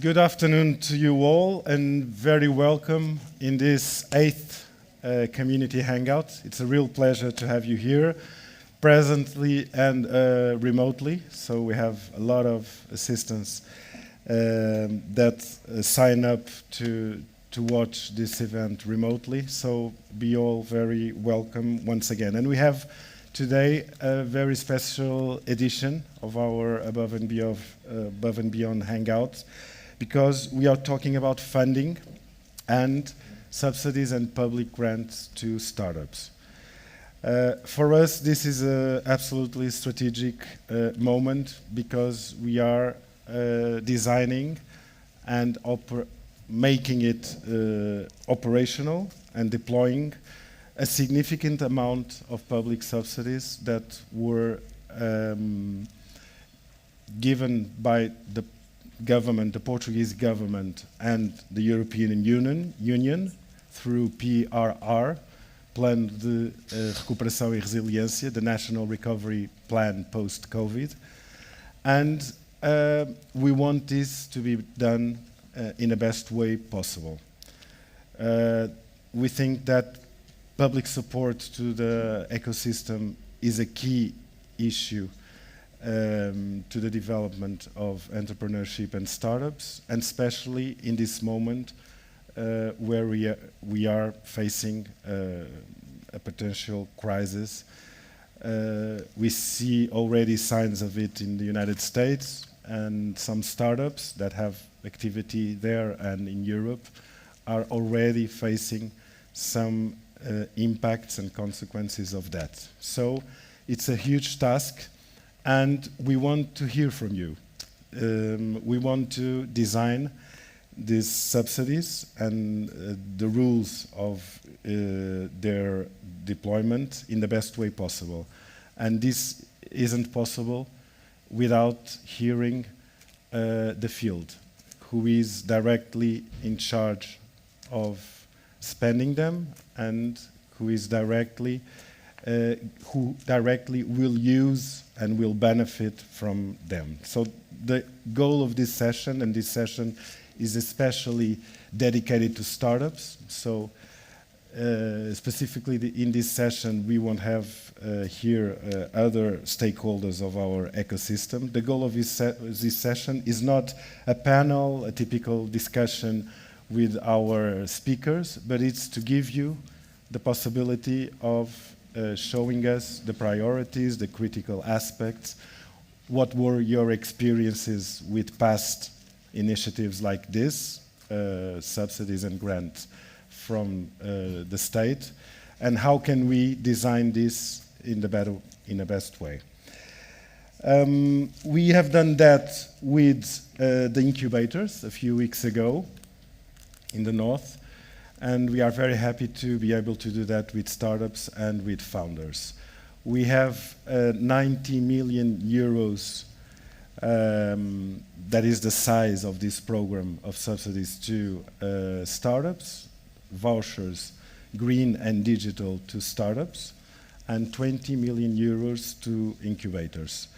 Good afternoon to you all, and very welcome in this 8th community hangout. It's a real pleasure to have you here, presently and remotely. So we have a lot of assistants that sign up to watch this event remotely. So be all very welcome once again. And we have today a very special edition of our Above and Beyond Hangout, because we are talking about funding and subsidies and public grants to startups. For us, this is an absolutely strategic moment, because we are designing and making it operational and deploying a significant amount of public subsidies that were given by the government, the Portuguese government, and the European Union through PRR, Plano de Recuperação e Resiliência, the National Recovery Plan post-COVID. And we want this to be done in the best way possible. We think that public support to the ecosystem is a key issue to the development of entrepreneurship and startups, and especially in this moment where we are facing a potential crisis. We see already signs of it in the United States, and some startups that have activity there and in Europe are already facing some impacts and consequences of that. So it's a huge task, and we want to hear from you. We want to design these subsidies and the rules of their deployment in the best way possible. And this isn't possible without hearing the field, who is directly in charge of spending them and who directly will use and will benefit from them. So the goal of this session, and this session is especially dedicated to startups. So specifically in this session, we won't have here other stakeholders of our ecosystem. The goal of this session is not a panel, a typical discussion with our speakers, but it's to give you the possibility of showing us the priorities, the critical aspects. What were your experiences with past initiatives like this, subsidies and grants from the state, and how can we design this in the best way? We have done that with the incubators a few weeks ago in the north, and we are very happy to be able to do that with startups and with founders. We have 90 million euros, that is the size of this program of subsidies to startups, vouchers, green and digital to startups, and 20 million euros to incubators.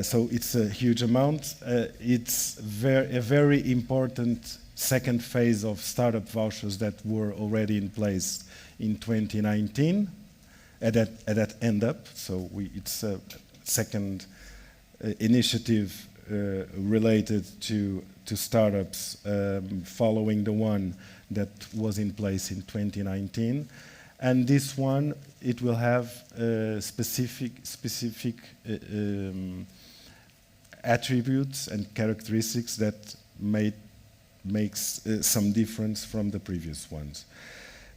So it's a huge amount. It's a very important second phase of startup vouchers that were already in place in 2019 that end up. So it's a second initiative related to startups following the one that was in place in 2019. And this one, it will have specific attributes and characteristics that makes some difference from the previous ones.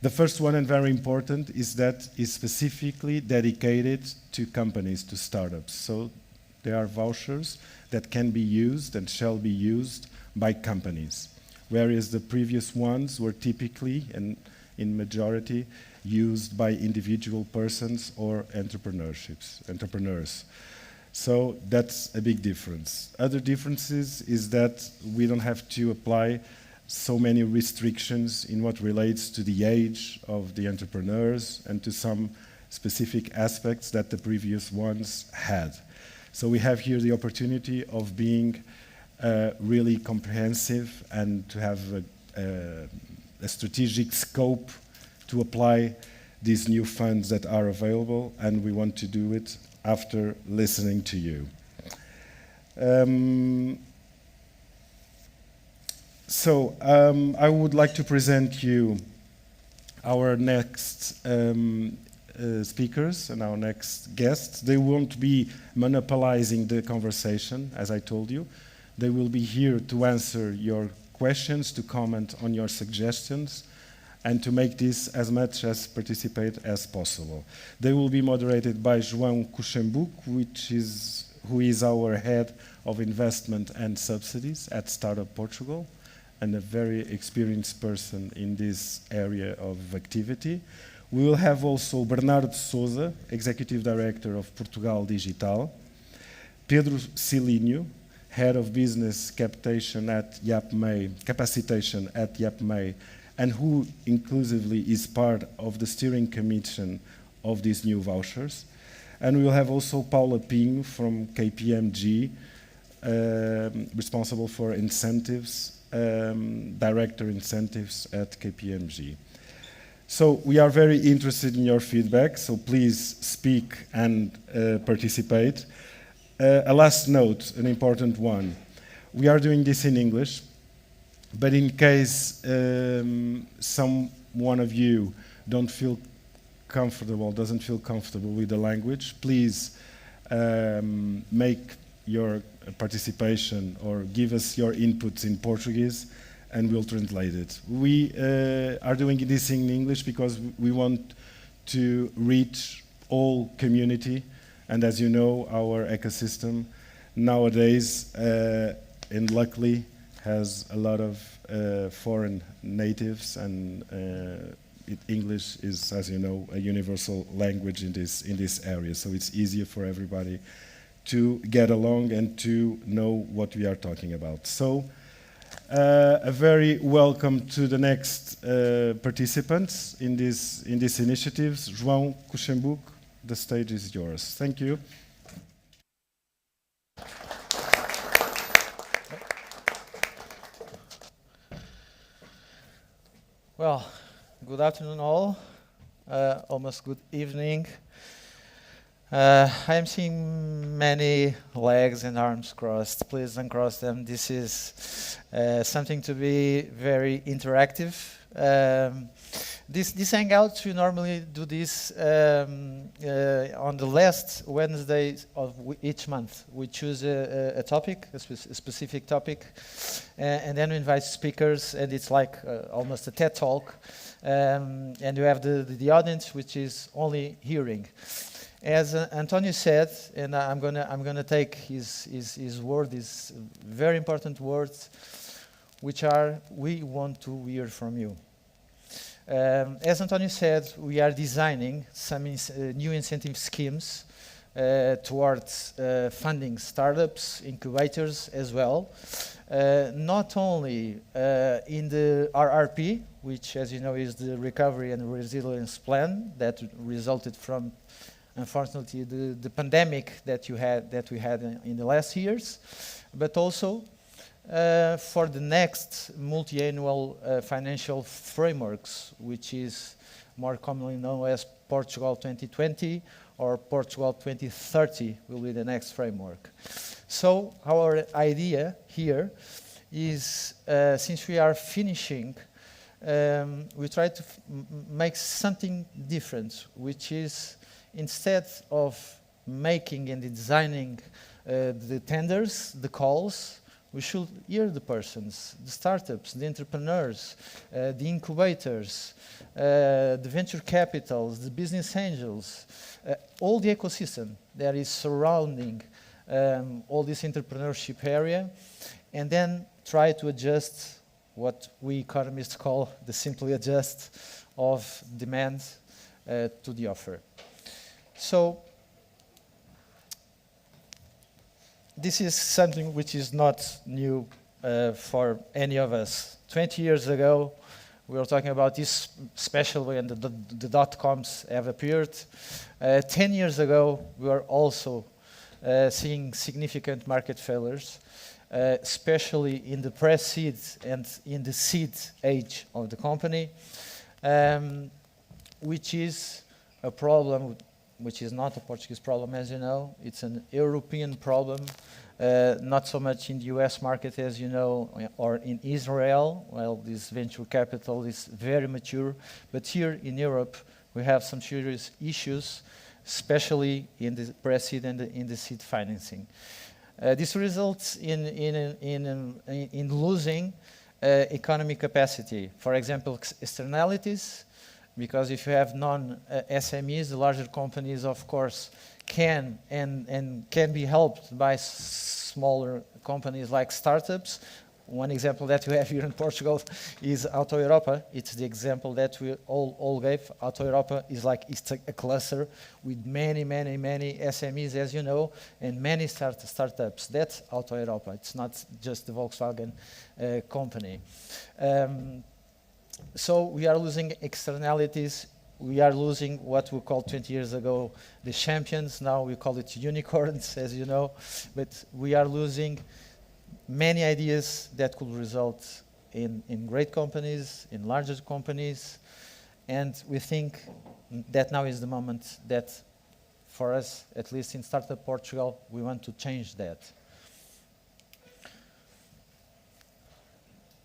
The first one, and very important, is that it's specifically dedicated to companies, to startups. So there are vouchers that can be used and shall be used by companies, whereas the previous ones were typically, and in majority, used by individual persons or entrepreneurs. So that's a big difference. Other differences is that we don't have to apply so many restrictions in what relates to the age of the entrepreneurs and to some specific aspects that the previous ones had. So we have here the opportunity of being really comprehensive and to have a strategic scope to apply these new funds that are available, and we want to do it after listening to you. I would like to present you our next speakers and our next guests. They won't be monopolizing the conversation, as I told you. They will be here to answer your questions, to comment on your suggestions, and to make this as much as participate as possible. They will be moderated by João Kuchembuck, who is our head of investment and subsidies at Startup Portugal, and a very experienced person in this area of activity. We will have also Bernardo Sousa, Executive Director of Portugal Digital, Pedro Cilínio, Head of Business Capacitation at IAPMEI, and who inclusively is part of the steering commission of these new vouchers. And we will have also Paula Pinho from KPMG, responsible for incentives, director incentives at KPMG. So we are very interested in your feedback, so please speak and participate. A last note, an important one. We are doing this in English, but in case some one of you doesn't feel comfortable with the language, please make your participation or give us your inputs in Portuguese, and we'll translate it. We are doing this in English because we want to reach all community, and as you know, our ecosystem nowadays, and luckily, has a lot of foreign natives, and English is, as you know, a universal language in this area, so it's easier for everybody to get along and to know what we are talking about. So, a very welcome to the next participants in these initiatives. João Kuchembuck, the stage is yours. Thank you. Well, good afternoon all, almost good evening. I am seeing many legs and arms crossed. Please uncross them. This is something to be very interactive. This hangout, we normally do this on the last Wednesday of each month. We choose a topic, a specific topic, and then we invite speakers, and it's like almost a TED talk. And you have the audience, which is only hearing. As Antonio said, and I'm gonna take his word, his very important words, which are, we want to hear from you. As Antonio said, we are designing some new incentive schemes towards funding startups, incubators as well. Not only in the RRP, which, as you know, is the Recovery and Resilience Plan that resulted from, unfortunately, the pandemic that we had in the last years, but also for the next multi-annual financial frameworks, which is more commonly known as Portugal 2020 or Portugal 2030 will be the next framework. So our idea here is, since we are finishing, we try to make something different, which is, instead of making and designing the tenders, the calls, we should hear the persons, the startups, the entrepreneurs, the incubators, the venture capitals, the business angels, all the ecosystem that is surrounding all this entrepreneurship area, and then try to adjust what we economists call the simply adjust of demand to the offer. So this is something which is not new for any of us. 20 years ago, we were talking about this, especially when the dot-coms have appeared. 10 years ago, we were also seeing significant market failures. especially in the pre-seed and in the seed age of the company, which is a problem, which is not a Portuguese problem, as you know. It's an European problem, not so much in the US market, as you know, or in Israel. Well, this venture capital is very mature, but here in Europe, we have some serious issues, especially in the pre-seed and in the seed financing. This results in losing economic capacity. For example, externalities, because if you have non-SMEs, the larger companies, of course, can be helped by smaller companies like startups. One example that we have here in Portugal is Auto Europa. It's the example that we all gave. Auto Europa is like it's a cluster with many SMEs, as you know, and many startups. That's Auto Europa. It's not just the Volkswagen company. So we are losing externalities. We are losing what we called 20 years ago the champions. Now we call it unicorns, as you know. But we are losing many ideas that could result in great companies, in larger companies. And we think that now is the moment that, for us, at least in Startup Portugal, we want to change that.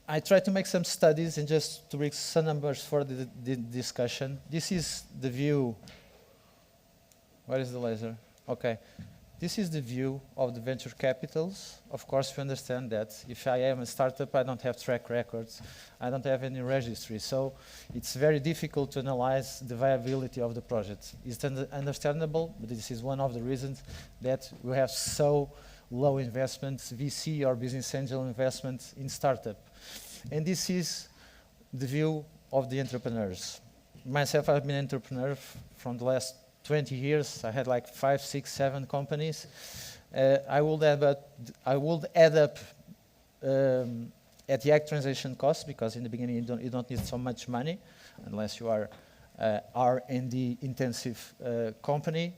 I tried to make some studies and just to bring some numbers for the discussion. This is the view. Where is the laser? Okay. This is the view of the venture capitals. Of course, we understand that if I am a startup, I don't have track records. I don't have any registry. So it's very difficult to analyze the viability of the project. It's understandable, but this is one of the reasons that we have so low investments, VC or business angel investments in startup. And this is the view of the entrepreneurs. Myself, I've been an entrepreneur from the last 20 years. I had like 5, 6, 7 companies. I would add up at the act transaction cost, because in the beginning you don't need so much money unless you are R&D intensive company.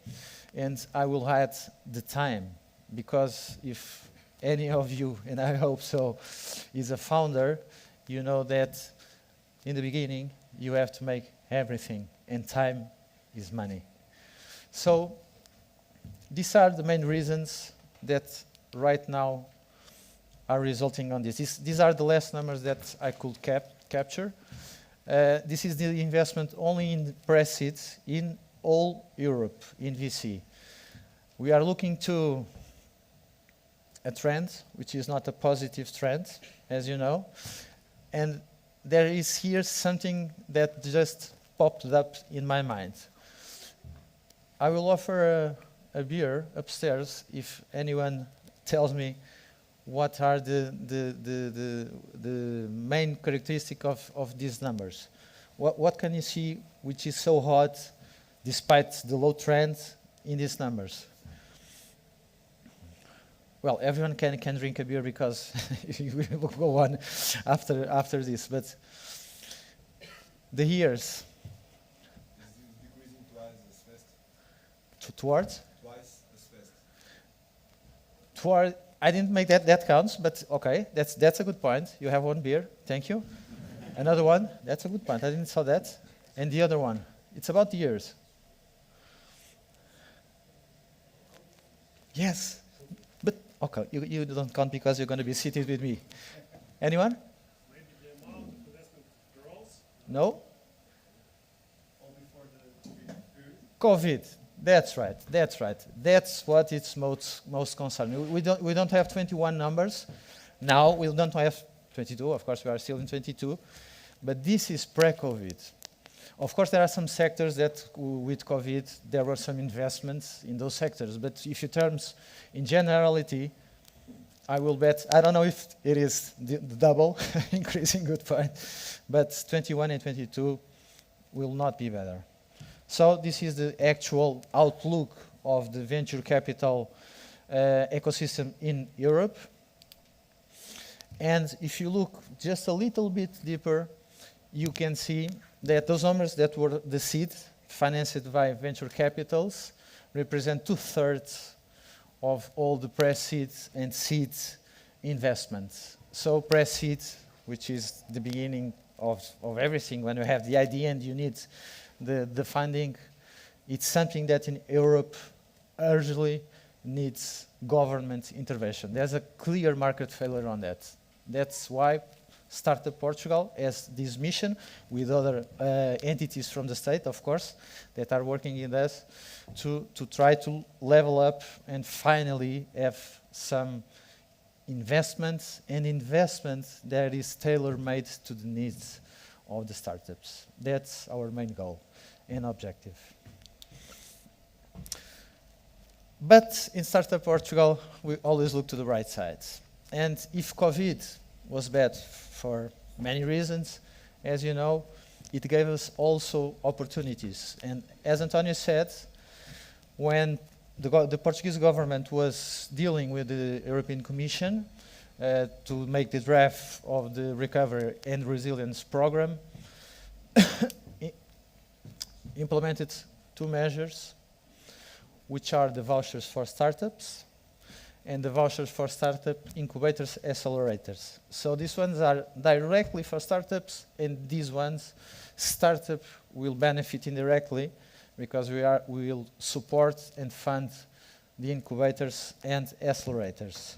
And I will add the time, because if any of you, and I hope so, is a founder, you know that in the beginning you have to make everything, and time is money. So these are the main reasons that right now are resulting on this. These are the last numbers that I could capture. This is the investment only in pre-seed in all Europe, in VC. We are looking to a trend, which is not a positive trend, as you know. And there is here something that just popped up in my mind. I will offer a beer upstairs if anyone tells me what are the main characteristic of these numbers. What can you see which is so hot despite the low trend in these numbers? Well, everyone can drink a beer because we will go on after this. But the years. Decreasing twice as fast. Towards? Twice as fast. Toward. I didn't make that counts, but okay, that's a good point. You have one beer, thank you. Another one, that's a good point. I didn't saw that. And the other one, it's about the years. Yes. Okay, you don't count because you're going to be seated with me. Anyone? Maybe the amount of investment grows? No? Or before the COVID. That's right. That's what it's most concerning. We don't have 21 numbers. Now we don't have 22. Of course, we are still in 22. But this is pre-COVID. Of course, there are some sectors that, with COVID, there were some investments in those sectors. But if you terms in generality, I will bet, I don't know if it is the double, increasing, good point, but 21 and 22 will not be better. So this is the actual outlook of the venture capital ecosystem in Europe. And if you look just a little bit deeper, you can see that those numbers that were the seed financed by venture capitals represent 2/3 of all the pre-seeds and seeds investments. So pre-seed, which is the beginning of everything, when you have the idea and you need the funding, it's something that in Europe urgently needs government intervention. There's a clear market failure on that. That's why Startup Portugal has this mission with other entities from the state, of course, that are working in this to try to level up and finally have some investment that is tailor-made to the needs of the startups. That's our main goal and objective. But in Startup Portugal, we always look to the right side. And if COVID was bad for many reasons, as you know, it gave us also opportunities. And as Antonio said, when the Portuguese government was dealing with the European Commission to make the draft of the Recovery and Resilience Program, implemented two measures, which are the vouchers for startups and the vouchers for startup incubators, accelerators. So these ones are directly for startups, and these ones, startup will benefit indirectly because we will support and fund the incubators and accelerators.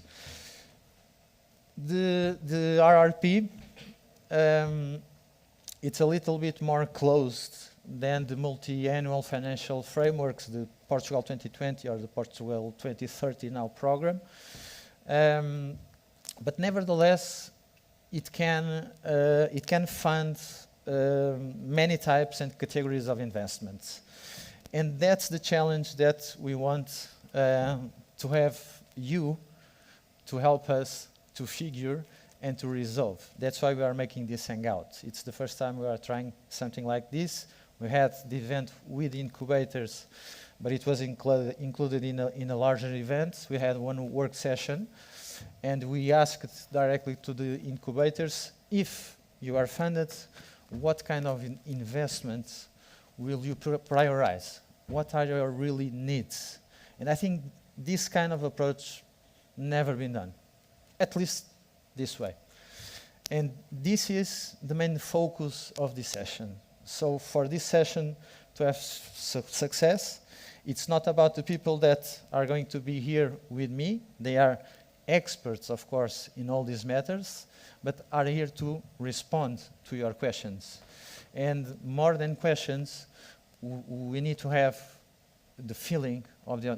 The RRP, it's a little bit more closed than the multi-annual financial frameworks, the Portugal 2020 or the Portugal 2030 now program. But nevertheless, it can fund many types and categories of investments. And that's the challenge that we want to have you to help us to figure and to resolve. That's why we are making this hangout. It's the first time we are trying something like this. We had the event with incubators, but it was included in a larger event. We had one work session, and we asked directly to the incubators, if you are funded, what kind of investments will you prioritize? What are your really needs? And I think this kind of approach never been done, at least this way. And this is the main focus of this session. So for this session to have success, it's not about the people that are going to be here with me. They are experts, of course, in all these matters, but are here to respond to your questions. And more than questions, we need to have the feeling of the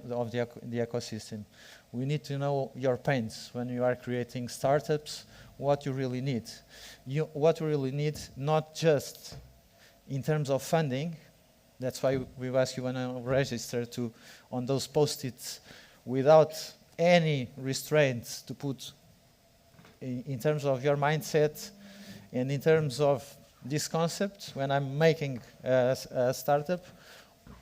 ecosystem. We need to know your pains when you are creating startups, what you really need. What you really need, not just in terms of funding. That's why we ask you when you register to, on those post-its, without any restraints to put in terms of your mindset and in terms of this concept, when I'm making a startup,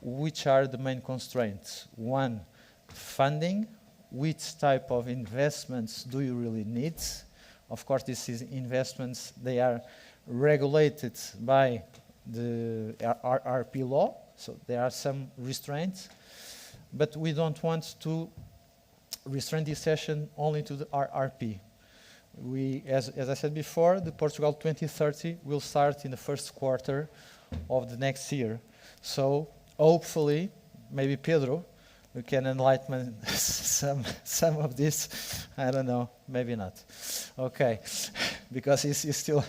which are the main constraints? One, funding. Which type of investments do you really need? Of course, these investments, they are regulated by the RRP law, so there are some restraints, but we don't want to restrain this session only to the RRP. We, as I said before, the Portugal 2030 will start in the first quarter of the next year. So hopefully, maybe Pedro, you can enlighten some of this. I don't know, maybe not. Okay, because he's still,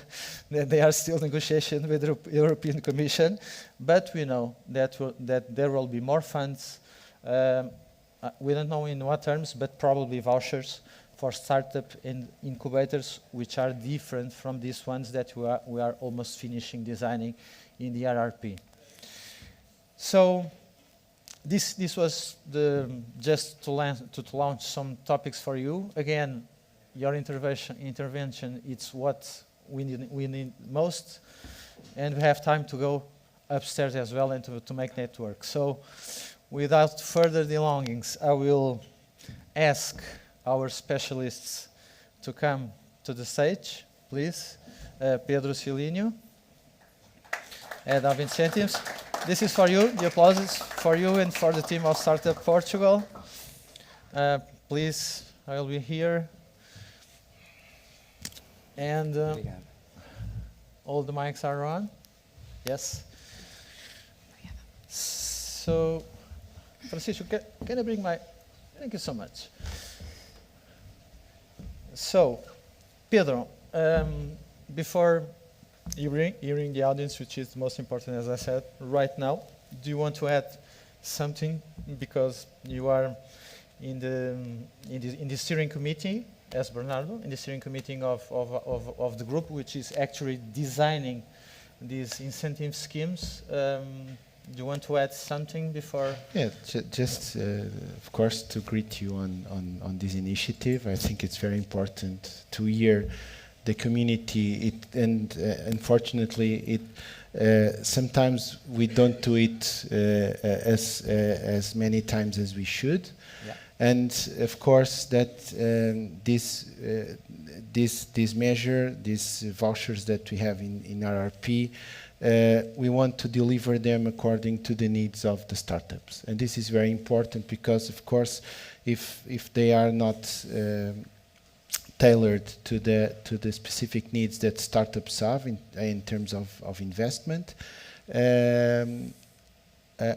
they are still negotiating with the European Commission, but we know that there will be more funds. We don't know in what terms, but probably vouchers for startup and incubators, which are different from these ones that we are almost finishing designing in the RRP. So this was just to launch some topics for you. Again, your intervention it's what we need most, and we have time to go upstairs as well and to make network. So without further delongings, I will ask our specialists to come to the stage, please. Pedro, Cilínio, Head of Incentives. This is for you, the applause is for you and for the team of Startup Portugal. Please, I will be here. And all the mics are on? Yes? So, Francisco, can I bring my... Thank you so much. So, Pedro, before hearing the audience, which is the most important, as I said, right now, do you want to add something? Because you are in the steering committee, as Bernardo, in the steering committee of the group, which is actually designing these incentive schemes. Do you want to add something before? Yeah, just of course to greet you on this initiative. I think it's very important to hear the community. And unfortunately, sometimes we don't do it as many times as we should. Yeah. And of course, that this measure, these vouchers that we have in RRP. We want to deliver them according to the needs of the startups, and this is very important because, of course, if they are not tailored to the specific needs that startups have in terms of investment,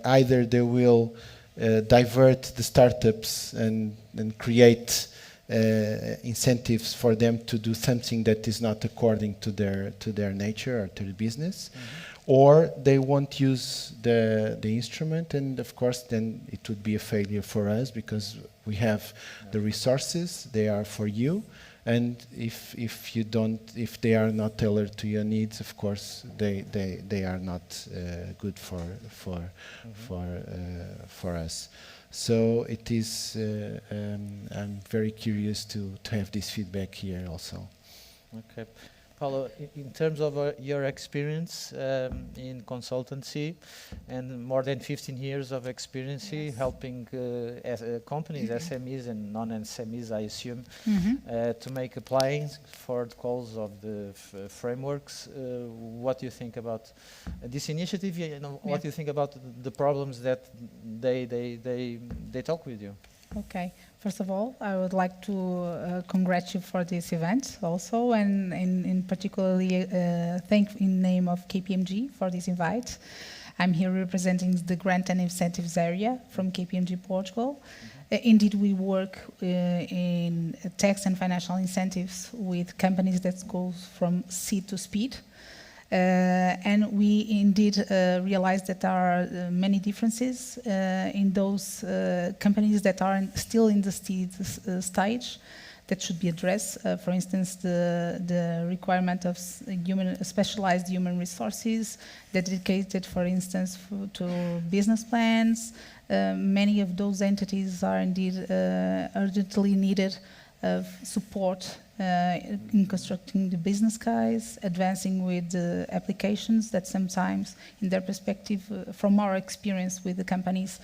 either they will divert the startups and create incentives for them to do something that is not according to their nature or to the business, or they won't use the instrument, and of course then it would be a failure for us because we have the resources, they are for you, and if they are not tailored to your needs, of course they are not good for us. So it is. I'm very curious to have this feedback here also. Okay, Paula, in terms of your experience in consultancy and more than 15 years of experience helping companies, SMEs and non-SMEs, I assume, to make applying for the calls of the frameworks. What do you think about this initiative? What do you think about the problems that they talk with you? Okay. First of all, I would like to congratulate you for this event also, and in particularly thank in name of KPMG for this invite. I'm here representing the grant and incentives area from KPMG Portugal. Indeed, we work in tax and financial incentives with companies that go from seed to speed. And we indeed realize that there are many differences in those companies that are still in the stage that should be addressed. For instance, the requirement of specialized human resources dedicated, for instance, to business plans. Many of those entities are indeed urgently needed of support in constructing the business case, advancing with the applications that sometimes, in their perspective, from our experience with the companies,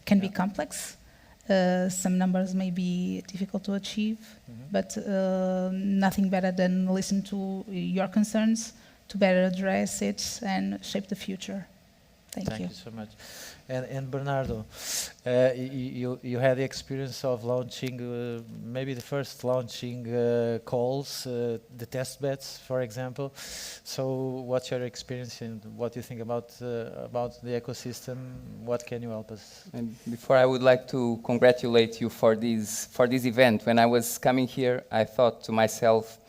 can be complex. Some numbers may be difficult to achieve, but nothing better than listen to your concerns to better address it and shape the future. Thank you so much. And Bernardo, you had the experience of launching, maybe the first launching calls, the test beds, for example. So what's your experience and what do you think about the ecosystem? What can you help us? And before, I would like to congratulate you for this event. When I was coming here, I thought to myself,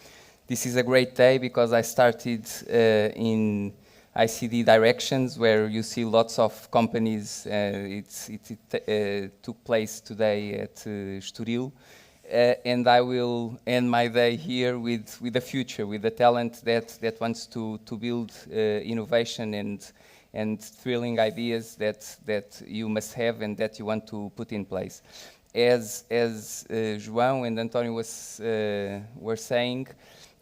this is a great day because I started in ICD directions where you see lots of companies. It took place today at Estoril, and I will end my day here with the future, with the talent that wants to build innovation and thrilling ideas that you must have and that you want to put in place. As João and Antonio were saying,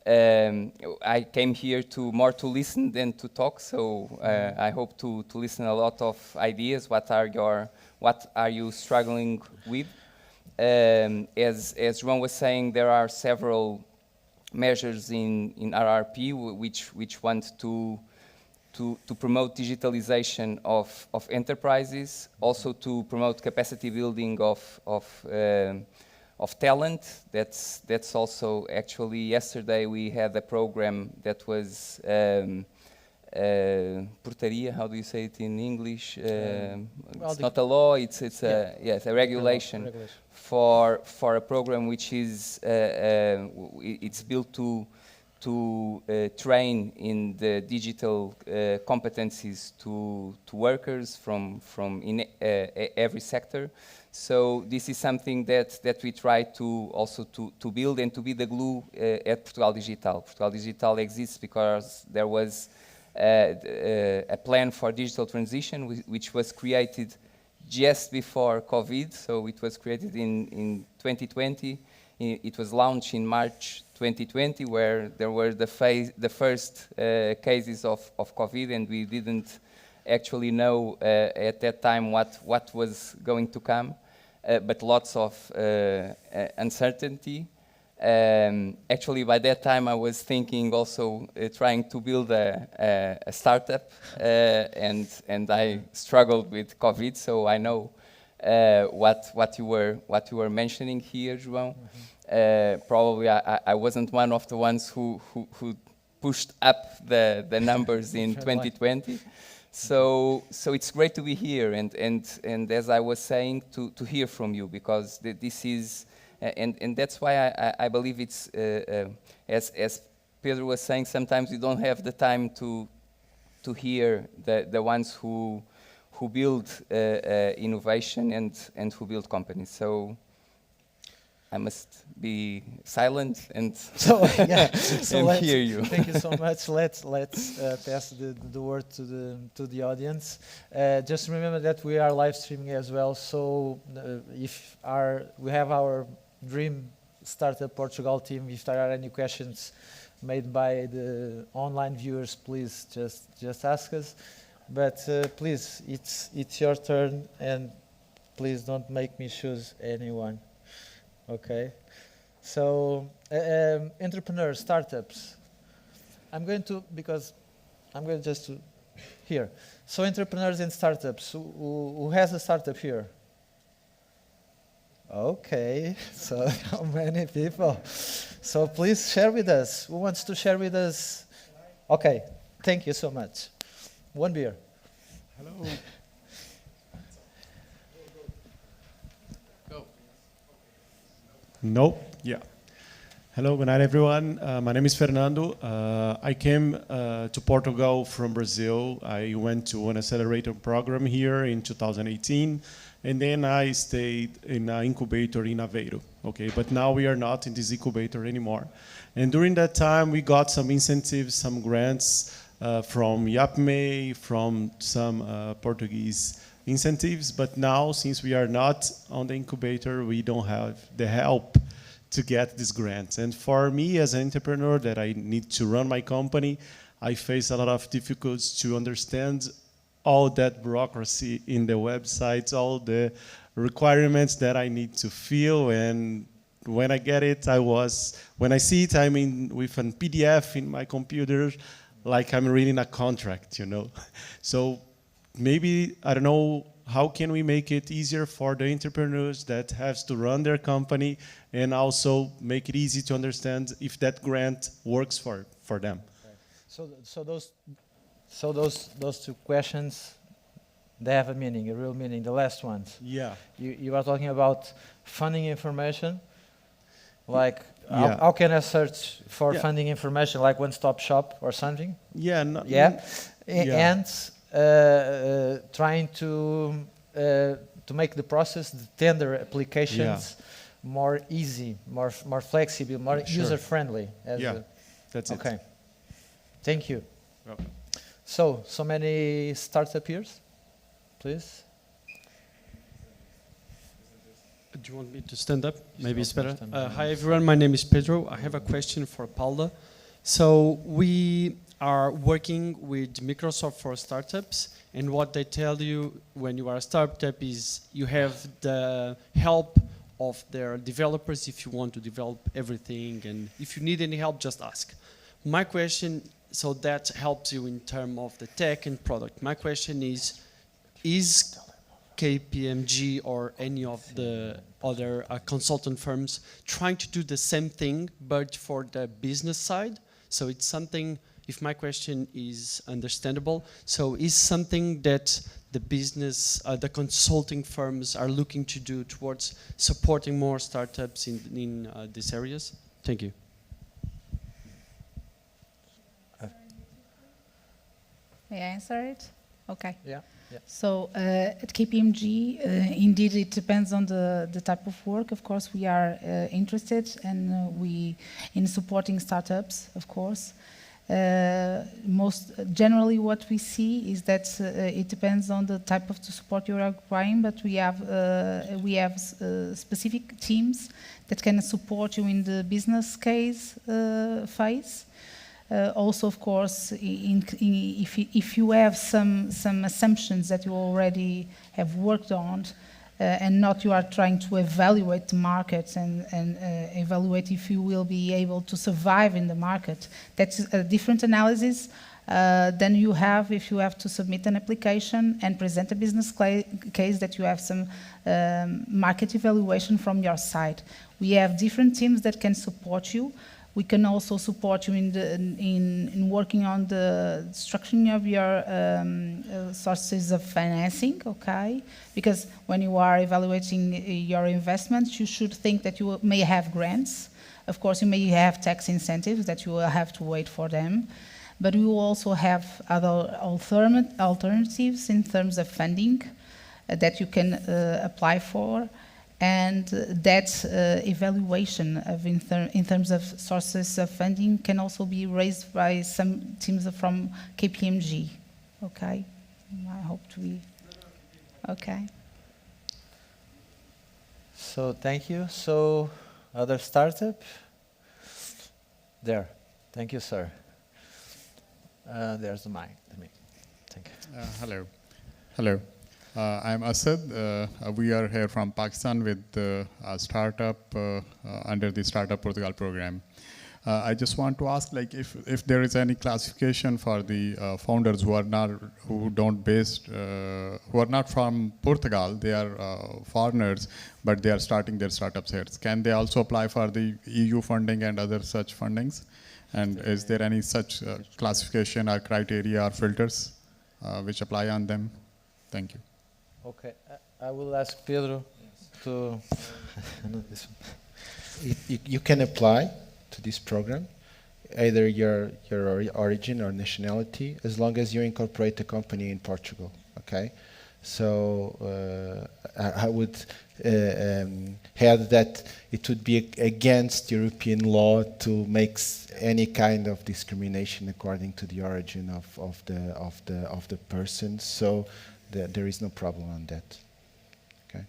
I came here more to listen than to talk, so I hope to listen a lot of ideas. What are you struggling with? As João was saying, there are several measures in RRP which want to promote digitalization of enterprises, also to promote capacity building of talent. That's also actually yesterday we had a program that was portaria. How do you say it in English? It's not a law. It's a regulation for a program which is it's built to train in the digital competencies to workers from in every sector. So this is something that we try to also to build and to be the glue at Portugal Digital. Portugal Digital exists because there was a plan for digital transition which was created just before COVID. So it was created in 2020. It was launched in March 2020, where there were the first cases of COVID, and we didn't actually know at that time what was going to come, but lots of uncertainty. Actually, by that time, I was thinking also trying to build a startup, and I struggled with COVID, so I know what you were mentioning here, João. Probably I wasn't one of the ones who pushed up the numbers in 2020. So it's great to be here, and as I was saying, to hear from you, because this is and that's why I believe it's as Pedro was saying, sometimes we don't have the time to hear the ones who build innovation and who build companies. So I must be silent and hear you. Thank you so much. Let's pass the word to the audience. Just remember that we are live streaming as well. So if we have our Dream Startup Portugal team, if there are any questions made by the online viewers, please just ask us. But please, it's your turn, and please don't make me choose anyone. Okay, so entrepreneurs, startups. I'm going just to here. So entrepreneurs and startups. Who has a startup here? Okay, so how many people? So please share with us. Who wants to share with us? Okay, thank you so much. One beer. Hello. No? Yeah. Hello, good night, everyone. My name is Fernando. I came to Portugal from Brazil. I went to an accelerator program here in 2018, and then I stayed in an incubator in Aveiro. Okay, but now we are not in this incubator anymore. And during that time, we got some incentives, some grants from IAPMEI, from some Portuguese incentives, but now, since we are not on the incubator, we don't have the help to get these grants. And for me, as an entrepreneur that I need to run my company, I face a lot of difficulties to understand all that bureaucracy in the websites, all the requirements that I need to fill. And when I get it, when I see it, I'm in with a PDF in my computer, like I'm reading a contract, you know. So maybe, I don't know, how can we make it easier for the entrepreneurs that have to run their company, and also make it easy to understand if that grant works for them? Okay. So those two questions, they have a meaning, a real meaning. The last ones. Yeah. You are talking about funding information, like how can I search for funding information, like one-stop shop or something? Yeah. And trying to make the process, the tender applications, more easy, more flexible, more user-friendly. That's it. Okay. Thank you. Welcome. So many startup peers, please. Do you want me to stand up? Maybe it's better. Hi everyone, my name is Pedro. I have a question for Paula. So we are working with Microsoft for startups, and what they tell you when you are a startup is you have the help of their developers if you want to develop everything, and if you need any help, just ask. My question, so that helps you in terms of the tech and product. My question is KPMG or any of the other consultant firms trying to do the same thing, but for the business side. So it's something, if my question is understandable, so is something that the business, the consulting firms are looking to do towards supporting more startups in these areas? Thank you. May I answer it? Okay. Yeah. Yeah. So at KPMG, indeed, it depends on the type of work. Of course, we are interested and in supporting startups, of course. Most generally, what we see is that it depends on the type of support you are requiring, but we have specific teams that can support you in the business case phase. Also, of course, if you have some assumptions that you already have worked on, and not you are trying to evaluate the market and evaluate if you will be able to survive in the market, that's a different analysis than you have if you have to submit an application and present a business case that you have some market evaluation from your side. We have different teams that can support you. We can also support you in working on the structuring of your sources of financing, okay? Because when you are evaluating your investments, you should think that you may have grants. Of course, you may have tax incentives that you will have to wait for them. But we will also have other alternatives in terms of funding that you can apply for. And that evaluation of in terms of sources of funding can also be raised by some teams from KPMG. Okay, I hope to be okay. So thank you. So other startup there. Thank you, sir. There's the mic. Thank you. Hello. I'm Asad. We are here from Pakistan with a startup under the Startup Portugal program. I just want to ask, like, if there is any classification for the founders who are not from Portugal, they are foreigners, but they are starting their startups here. Can they also apply for the EU funding and other such fundings? And is there any such classification or criteria or filters which apply on them? Thank you. Okay, I will ask Pedro to. You can apply to this program, either your origin or nationality, as long as you incorporate the company in Portugal. Okay, so I would add that it would be against European law to make any kind of discrimination according to the origin of the person. So there is no problem on that. Okay.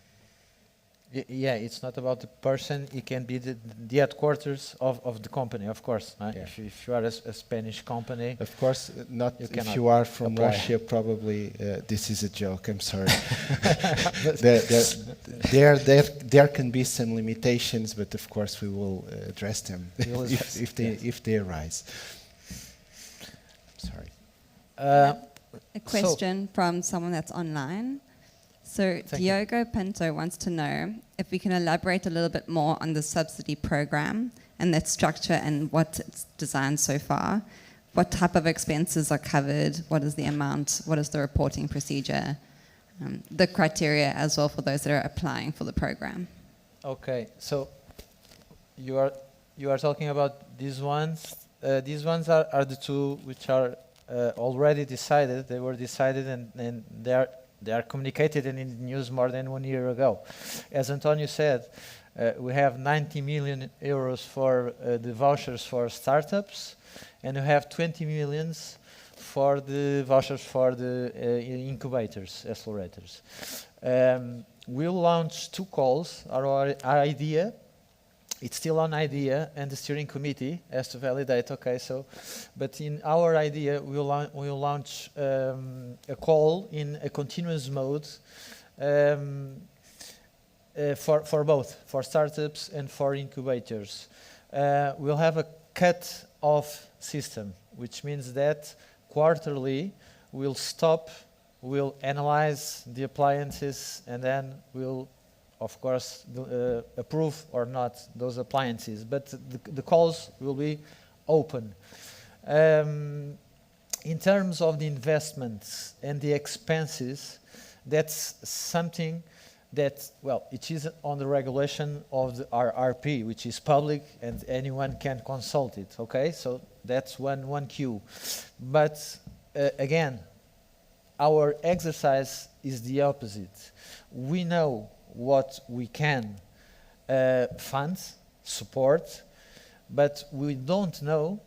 Yeah, it's not about the person. It can be the headquarters of the company, of course. Right? Yeah. If you are a Spanish company, of course, not if you are from Russia. Probably this is a joke. I'm sorry. there can be some limitations, but of course we will address them if they arise. Sorry. A question from someone that's online. So Diogo Pinto wants to know if we can elaborate a little bit more on the subsidy program and that structure and what it's designed so far. What type of expenses are covered? What is the amount? What is the reporting procedure? The criteria as well for those that are applying for the program. Okay, so you are talking about these ones. These ones are the two which are already decided. They were decided and they are communicated and in the news more than 1 year ago. As Antonio said, we have 90 million euros for the vouchers for startups, and we have 20 millions for the vouchers for the incubators, accelerators. We'll launch 2 calls. Our idea, it's still on idea, and the steering committee has to validate. Okay, so, but in our idea, we'll launch a call in a continuous mode for both, for startups and for incubators. We'll have a cut-off system, which means that quarterly we'll stop we'll analyze the appliances, and then we'll, of course, approve or not those appliances. But the calls will be open. In terms of the investments and the expenses, that's something that, well, it is on the regulation of the RRP, which is public and anyone can consult it, okay? So that's one cue. But again, our exercise is the opposite. We know what we can fund, support, but we don't know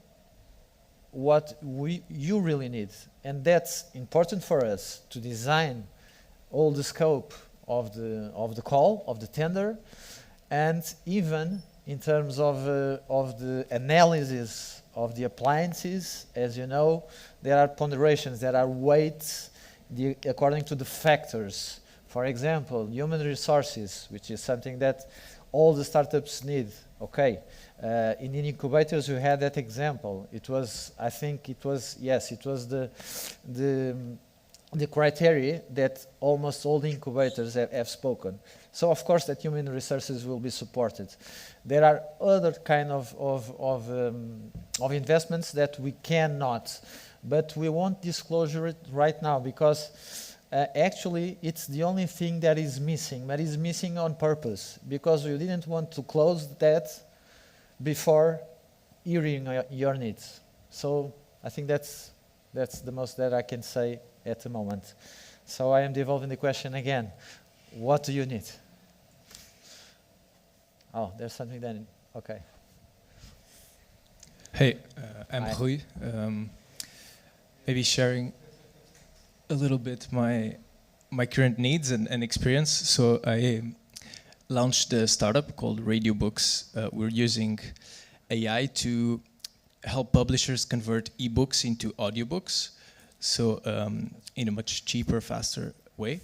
what you really need. And that's important for us to design all the scope of the call, of the tender, and even in terms of the analysis of the appliances. As you know, there are ponderations, there are weights according to the factors. For example, human resources, which is something that all the startups need. Okay, in incubators you had that example. It was, I think it was, yes, it was the criteria that almost all the incubators have spoken. So of course that human resources will be supported. There are other kind of investments that we cannot, but we won't disclosure it right now because actually it's the only thing that is missing, but is missing on purpose because we didn't want to close that before hearing your needs. So I think that's the most that I can say at the moment. So I am devolving the question again. What do you need? Oh, there's something then. Okay. Hey, I'm Hi. Rui. Maybe sharing a little bit my current needs and experience. So I launched a startup called Radio Books. We're using AI to help publishers convert ebooks into audiobooks. So in a much cheaper, faster way.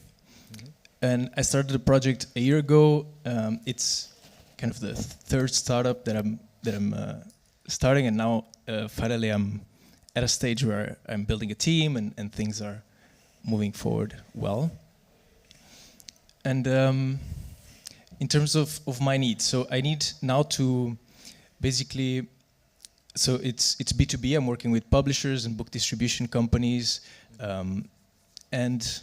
Mm-hmm. And I started the project a year ago. It's kind of the third startup that I'm starting, and now finally I'm at a stage where I'm building a team and things are moving forward well. And in terms of my needs, so I need now to basically, so it's B2B. I'm working with publishers and book distribution companies, and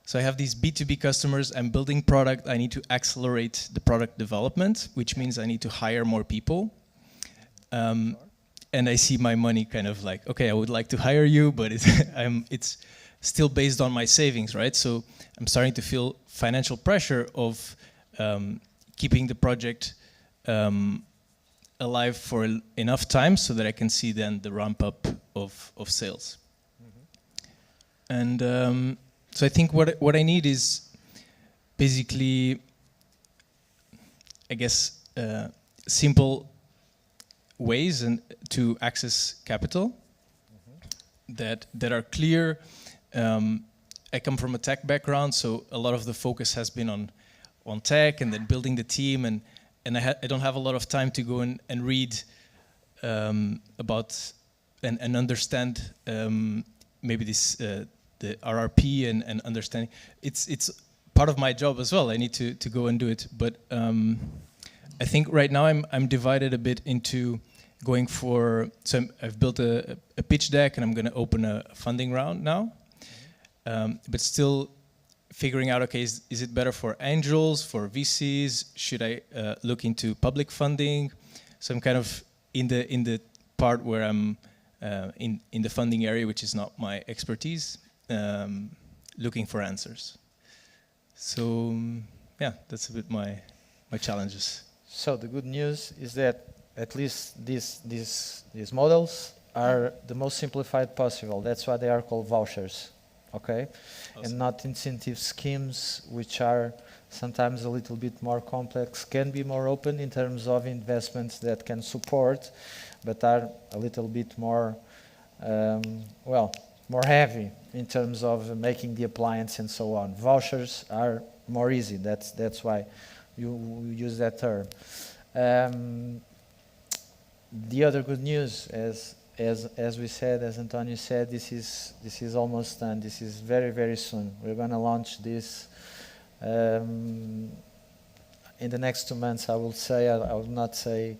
so I have these B2B customers. I'm building product. I need to accelerate the product development, which means I need to hire more people. And I see my money kind of like, okay, I would like to hire you, but it's still based on my savings, right? So I'm starting to feel financial pressure of keeping the project alive for enough time so that I can see then the ramp up of sales. Mm-hmm. And so I think what I need is basically, I guess, simple ways and to access capital. Mm-hmm. that are clear. I come from a tech background, so a lot of the focus has been on tech and then building the team, and I don't have a lot of time to go and read about and understand maybe this the RRP and understanding. It's part of my job as well. I need to go and do it, but I think right now I'm divided a bit into going for. So I've built a pitch deck, and I'm going to open a funding round now. But still figuring out, okay, is it better for angels, for VCs? Should I look into public funding? So I'm kind of in the part where I'm in the funding area, which is not my expertise, looking for answers. So yeah, that's a bit my challenges. So the good news is that at least these models are the most simplified possible. That's why they are called vouchers. Okay, awesome. And not incentive schemes, which are sometimes a little bit more complex, can be more open in terms of investments that can support, but are a little bit more, more heavy in terms of making the appliance and so on. Vouchers are more easy. That's why you use that term. The other good news, as as we said, as Antonio said, this is almost done. This is very, very soon. We're going to launch this in the next 2 months. I will say. I will not say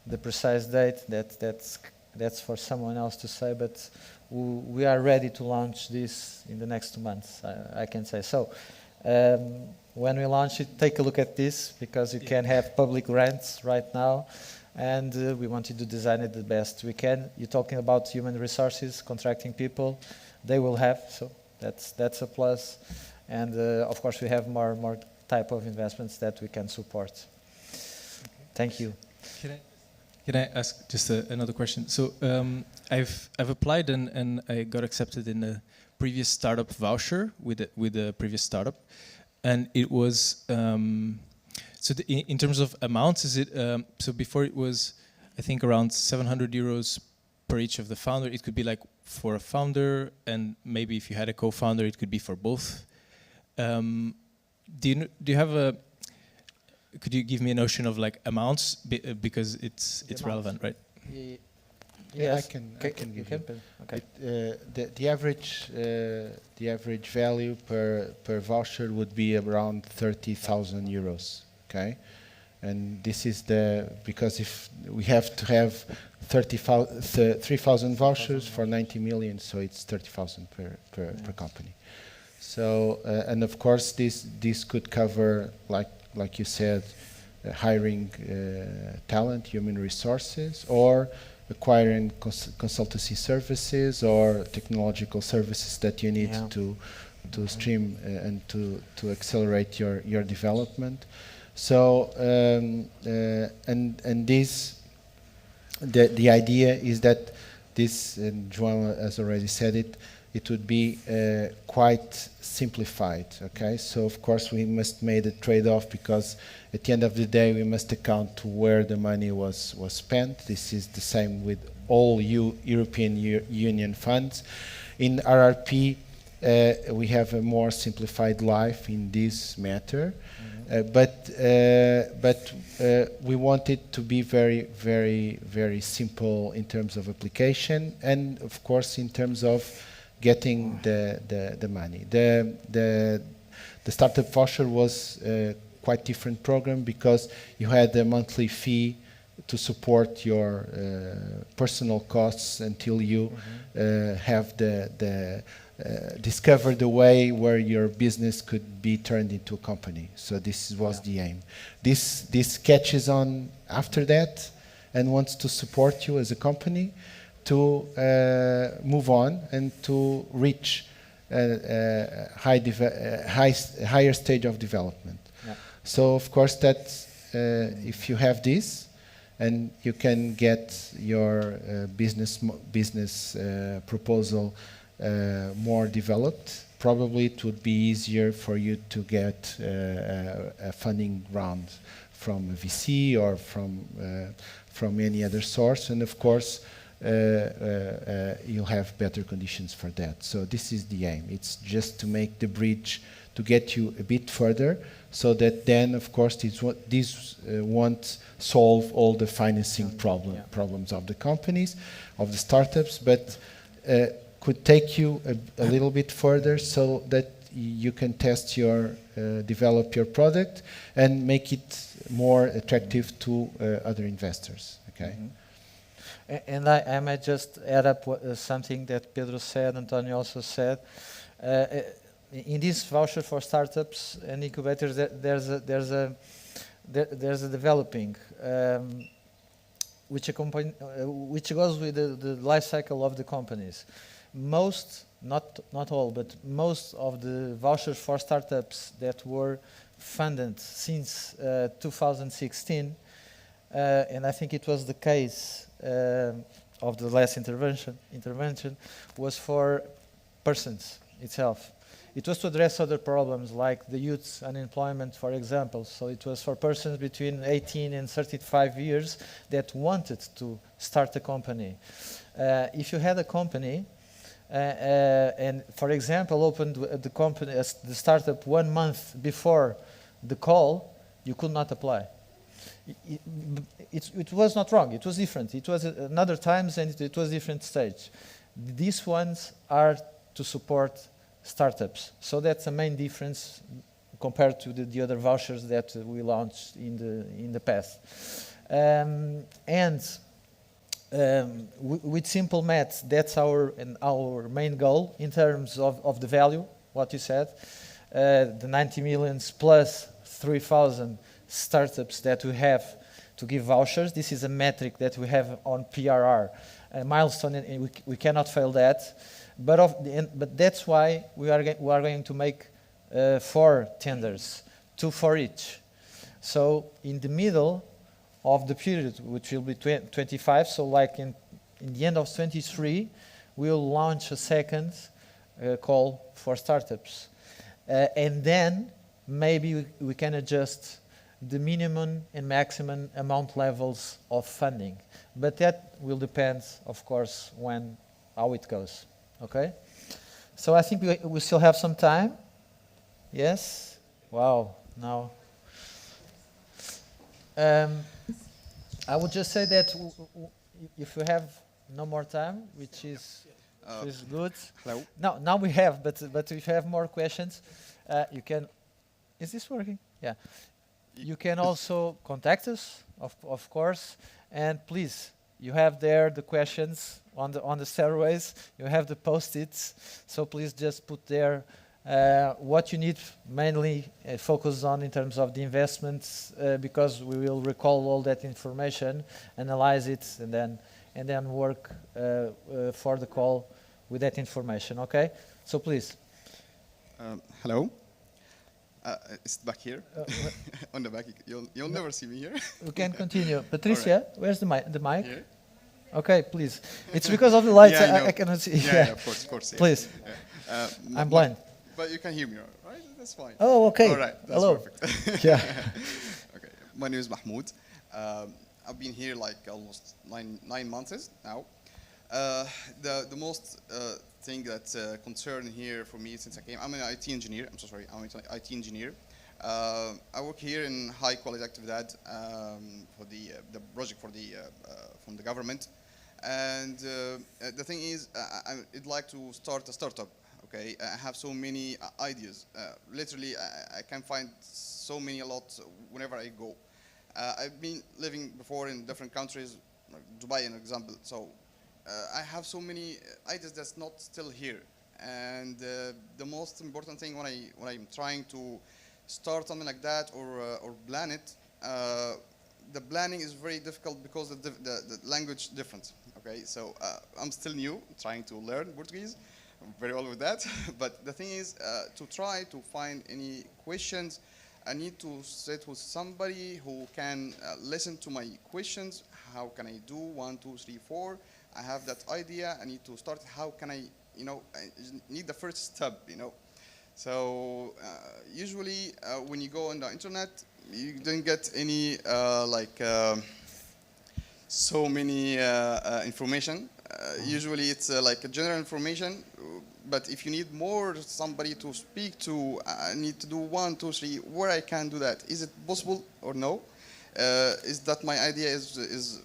the precise date. That's for someone else to say. But we are ready to launch this in the next 2 months. I can say so. When we launch it, take a look at this, because you can have public grants right now. And we wanted to design it the best we can. You're talking about human resources, contracting people. They will have, so that's a plus. And of course, we have more type of investments that we can support. Thank you. Can I ask just another question? So I've applied and I got accepted in a previous startup voucher with a previous startup, and it was. So in terms of amounts, is it so before it was, I think, around 700 euros per each of the founder. It could be like for a founder, and maybe if you had a co-founder, it could be for both. Do you have a? Could you give me a notion of like amounts, because it's relevant, right? Yes, I can give you. Okay. The average value per voucher would be around 30,000 euros. Okay, and this is because if we have to have 3,000 vouchers for 90 million, so it's 30,000 per company. So and of course this could cover, like you said, hiring talent, human resources, or acquiring consultancy services or technological services that you need to stream and to accelerate your development. So and this the idea is that this, and João has already said it, it would be quite simplified. Okay, so of course we must make a trade-off, because at the end of the day we must account to where the money was spent. This is the same with all European Union funds. In RRP we have a more simplified life in this matter. But we want it to be very, very, very simple in terms of application, and of course in terms of getting the money. The startup voucher was a quite different program, because you had a monthly fee to support your personal costs until you have discover the way where your business could be turned into a company. So this was the aim. This catches on after that and wants to support you as a company to move on and to reach a higher stage of development. Yeah. So of course that if you have this, and you can get your business proposal more developed, probably it would be easier for you to get a funding round from a VC or from any other source, and of course you'll have better conditions for that. So this is the aim. It's just to make the bridge to get you a bit further, so that then of course this won't solve all the financing problems of the companies, of the startups, but could take you a little bit further, so that you can test develop your product and make it more attractive to other investors. Okay. And I might just add up something that Pedro said, Antonio also said. In this voucher for startups and incubators, there's a developing which goes with the life cycle of the companies. Most, not all, but most of the vouchers for startups that were funded since 2016, and I think it was the case of the last intervention was for persons itself. It was to address other problems like the youth unemployment, for example. So it was for persons between 18 and 35 years that wanted to start a company. If you had a company and, for example, opened the company, the startup 1 month before the call, you could not apply. it was not wrong. It was different. It was another times, and it was different stage. These ones are to support startups. So that's the main difference compared to the other vouchers that we launched in the past. With simple maths, that's our main goal in terms of the value, what you said. The 90 millions plus 3,000 startups that we have to give vouchers. This is a metric that we have on PRR, a milestone, and we cannot fail that. But that's why we are going to make 4 tenders, 2 for each. So in the middle of the period, which will be 25, so like in the end of 23, we'll launch a second call for startups. And then maybe we can adjust the minimum and maximum amount levels of funding. But that will depend, of course, how it goes. Okay? So I think we still have some time. Yes? Wow. Now. I would just say that if you have no more time, which is good. Hello. No, now we have, but if you have more questions, you can. Is this working? Yeah. You can also contact us, of course, and please, you have there the questions on the stairways. You have the post-its, so please just put there what you need, mainly focus on in terms of the investments, because we will recall all that information, analyze it, and then work for the call with that information. Okay, so please. Hello. It's back here. On the back. You'll never see me here. We can continue. Patricia, right. Where's the mic? Here. Okay, please. It's because of the lights. Yeah, I cannot see. Yeah, of course. Yeah. Please. I'm blind. But you can hear me, right? That's fine. Oh, okay. All right. That's Hello. Perfect. Yeah. Okay. My name is Mahmoud. I've been here like almost nine months now. The most thing that's concern here for me since I came, I'm an IT engineer. I'm so sorry. I'm an IT engineer. I work here in high quality actividad for the project for from the government. And the thing is, I'd like to start a startup. Okay, I have so many ideas. Literally, I can find so many a lot whenever I go. I've been living before in different countries, like Dubai, an example. So I have so many ideas that's not still here. And the most important thing when I'm trying to start something like that or plan it, the planning is very difficult because the language different. Okay, so I'm still new, trying to learn Portuguese. I'm very well with that. But the thing is, to try to find any questions, I need to sit with somebody who can listen to my questions. How can I do 1, 2, 3, 4? I have that idea. I need to start. How can I need the first step, So usually when you go on the internet, you don't get any so many information. Usually it's like a general information, but if you need more somebody to speak to, I need to do 1, 2, 3, where I can do that. Is it possible or no? Is that my idea is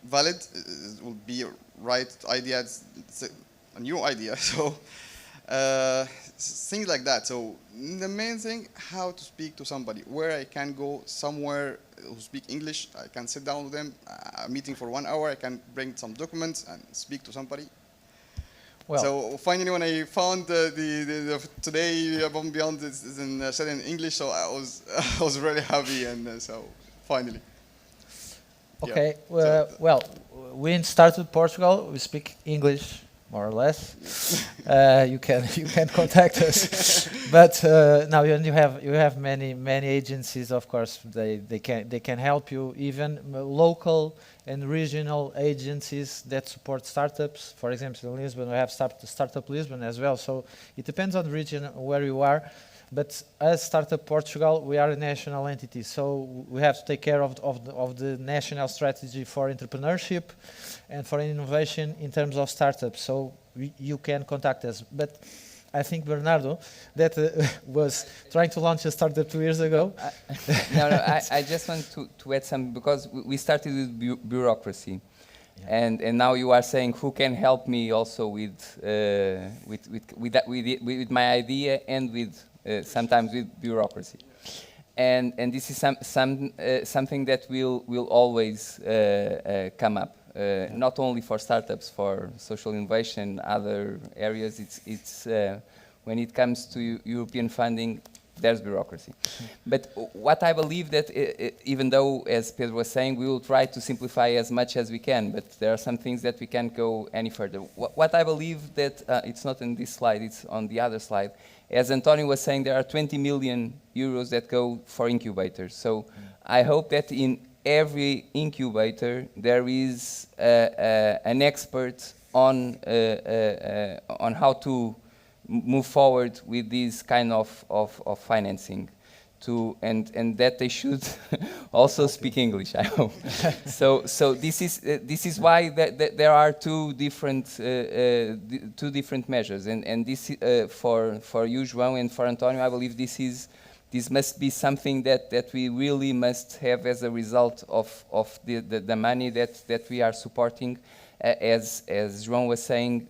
valid? It will be a right idea. It's a new idea. So things like that. So the main thing, how to speak to somebody, where I can go somewhere who speak English. I can sit down with them, a meeting for 1 hour. I can bring some documents and speak to somebody. Well, so finally, when I found the today Above Beyond is said in English, so I was really happy, and so finally. Okay. Yeah. Well, we started Portugal. We speak English more or less. You can contact us, but now you have many agencies. Of course, they can help you, even local and regional agencies that support startups. For example, in Lisbon, we have Startup Lisbon as well. So it depends on the region where you are. But as Startup Portugal, we are a national entity, so we have to take care of the national strategy for entrepreneurship and for innovation in terms of startups. So you can contact us. But I think Bernardo, that was trying to launch a startup 2 years ago. I just want to add something, because we started with bureaucracy. And now you are saying who can help me also with my idea and with sometimes with bureaucracy, and this is something that will always come up, not only for startups, for social innovation, other areas. It's when it comes to European funding, there's bureaucracy. But what I believe that even though, as Pedro was saying, we will try to simplify as much as we can, but there are some things that we can't go any further. What I believe that, it's not in this slide, it's on the other slide. As Antonio was saying, there are 20 million euros that go for incubators. So I hope that in every incubator there is an expert on how to move forward with this kind of financing, and that they should also speak English, I hope. so this is why there are two different measures, and this for you, João, and for Antonio, I believe this must be something that we really must have as a result of the money that we are supporting. As João was saying,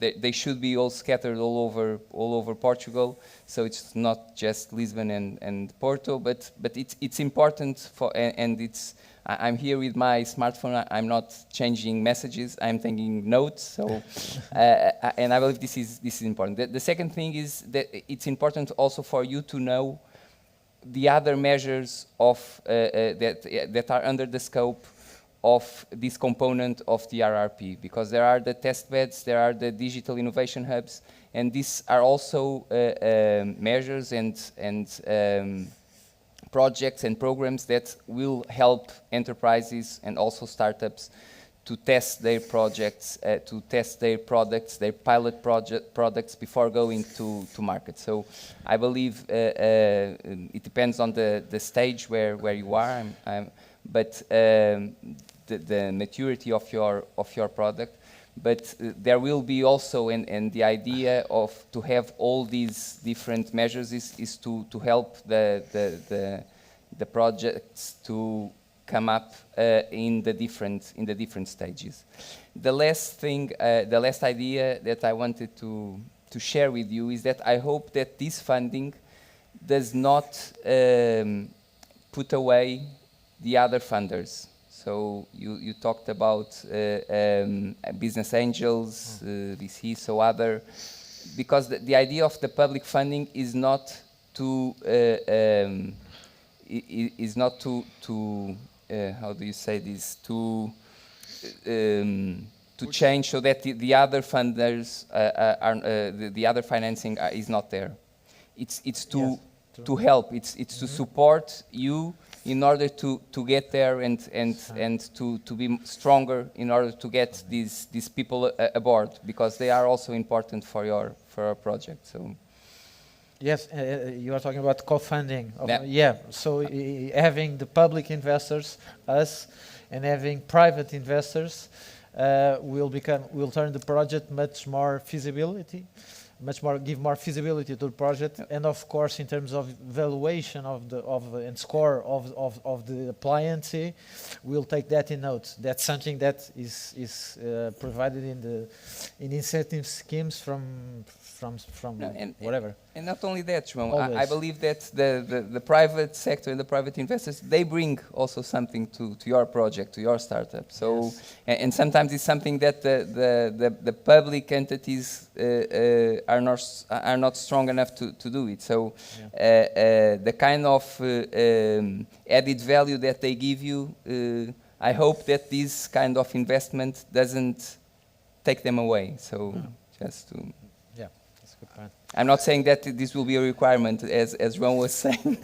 they should be all scattered all over Portugal. So it's not just Lisbon and Porto, but it's important for, and it's. I'm here with my smartphone. I'm not changing messages. I'm taking notes. So, and I believe this is important. The second thing is that it's important also for you to know the other measures of that are under the scope of this component of the RRP, because there are the test beds, there are the digital innovation hubs, and these are also measures and projects and programs that will help enterprises and also startups to test their projects, to test their products, their pilot products before going to market. So I believe it depends on the stage where you are, but the maturity of your product. But there will be also, and the idea of to have all these different measures is to help the projects to come up in the different stages. The last thing, the last idea that I wanted to share with you is that I hope that this funding does not put away the other funders. So you talked about business angels, VC, so other, because the idea of the public funding is not to how do you say this, to change so that the other funders the other financing is not there. It's to help. It's to support you in order to get there and to be stronger in order to get these people aboard, because they are also important for your project. So. Yes, you are talking about co-funding. So having the public investors, us, and having private investors will turn the project much more feasibility. Give more feasibility to the project, and of course, in terms of valuation and score of the appliance, we'll take that in note. That's something that is provided in incentive schemes from whatever. And not only that, João, I believe that the private sector and the private investors, they bring also something to your project, to your startup. So, yes. And sometimes it's something that the public entities are not strong enough to do it. So, the kind of added value that they give you, I hope that this kind of investment doesn't take them away. So, just to. Good point. I'm not saying that this will be a requirement, as João was saying.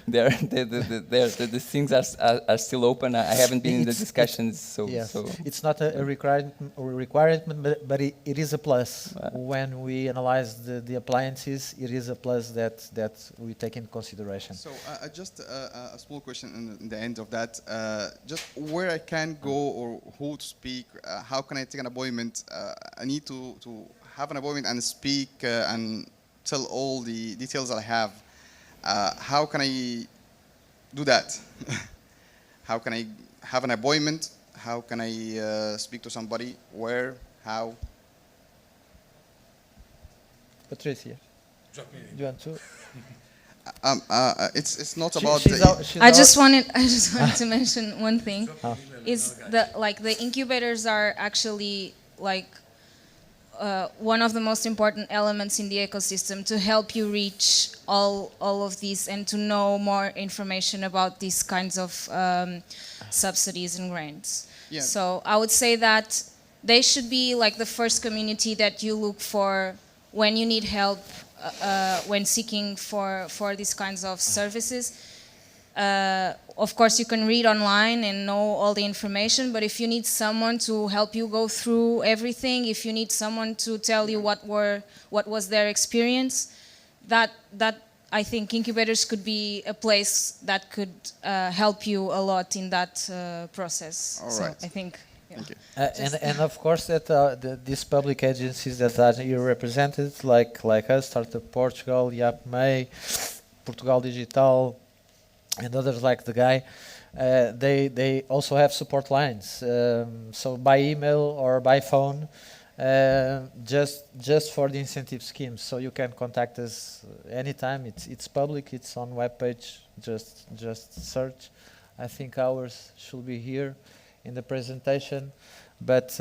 The things are still open. I haven't been in the discussions, so it's not a requirement, but it is a plus. When we analyze the appliances, it is a plus that we take into consideration. So just a small question in the end of that. Just where I can go or who to speak. How can I take an appointment? I need to have an appointment and speak and tell all the details that I have, how can I do that? How can I have an appointment? How can I speak to somebody? Where? How? Patricia, do you want to? It's not about. I just wanted to mention one thing. Is the incubators are actually like one of the most important elements in the ecosystem to help you reach all of these and to know more information about these kinds of subsidies and grants. Yeah. So I would say that they should be like the first community that you look for when you need help, when seeking for these kinds of services. Of course, you can read online and know all the information, but if you need someone to help you go through everything, if you need someone to tell you what was their experience, that I think incubators could be a place that could help you a lot in that process. All right. So I think. Yeah. Thank you. And of course that these public agencies that are here represented, like us, Startup Portugal, IAPMEI, Portugal Digital, and others like the guy, they also have support lines. So by email or by phone, just for the incentive schemes. So you can contact us anytime. It's public. It's on webpage. Just search. I think ours should be here in the presentation, but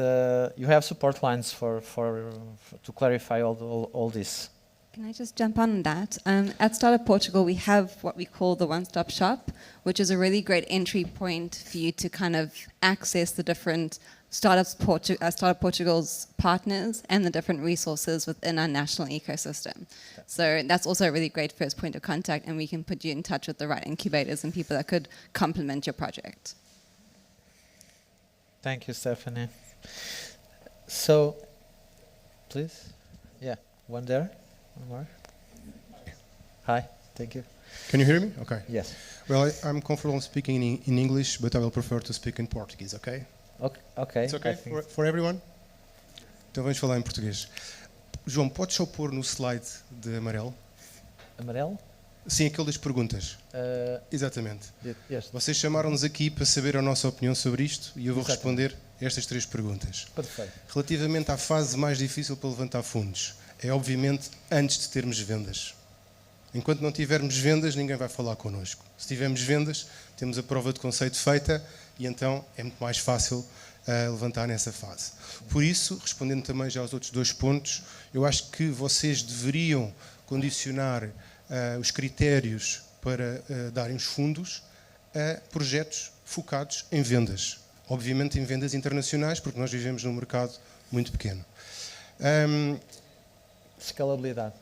you have support lines to clarify all this. Can I just jump on that? At Startup Portugal, we have what we call the one-stop shop, which is a really great entry point for you to kind of access the different Startup Portugal's partners and the different resources within our national ecosystem. So that's also a really great first point of contact, and we can put you in touch with the right incubators and people that could complement your project. Thank you, Stephanie. So, please, yeah, one there, one more. Hi, thank you. Can you hear me? Okay. Yes. Well, I'm comfortable speaking in English, but I will prefer to speak in Portuguese, okay? Okay. It's okay for everyone? Então vamos falar em português. João, podes só pôr no slide de amarelo? Amarelo? Sim, aquele das perguntas. Exatamente. Yes. Vocês chamaram-nos aqui para saber a nossa opinião sobre isto e eu vou Exatamente. responder estas 3 perguntas. Perfeito. Relativamente à fase mais difícil para levantar fundos, é obviamente antes de termos vendas. Enquanto não tivermos vendas, ninguém vai falar connosco. Se tivermos vendas, temos a prova de conceito feita e então é muito mais fácil levantar nessa fase. Por isso, respondendo também já aos outros 2 pontos, eu acho que vocês deveriam condicionar os critérios para darem os fundos a projetos focados em vendas. Obviamente em vendas internacionais, porque nós vivemos num mercado muito pequeno. Escalabilidade.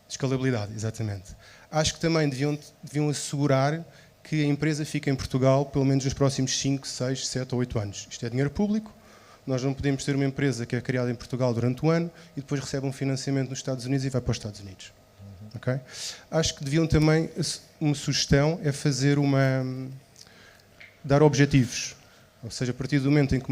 Escalabilidade, exatamente. Acho que também deviam assegurar que a empresa fique em Portugal pelo menos nos próximos 5, 6, 7 ou 8 anos. Isto é dinheiro público. Nós não podemos ter uma empresa que é criada em Portugal durante um ano e depois recebe um financiamento nos Estados Unidos e vai para os Estados Unidos. Okay? Acho que deviam também, uma sugestão é fazer dar objetivos. Ou seja, a partir do momento em que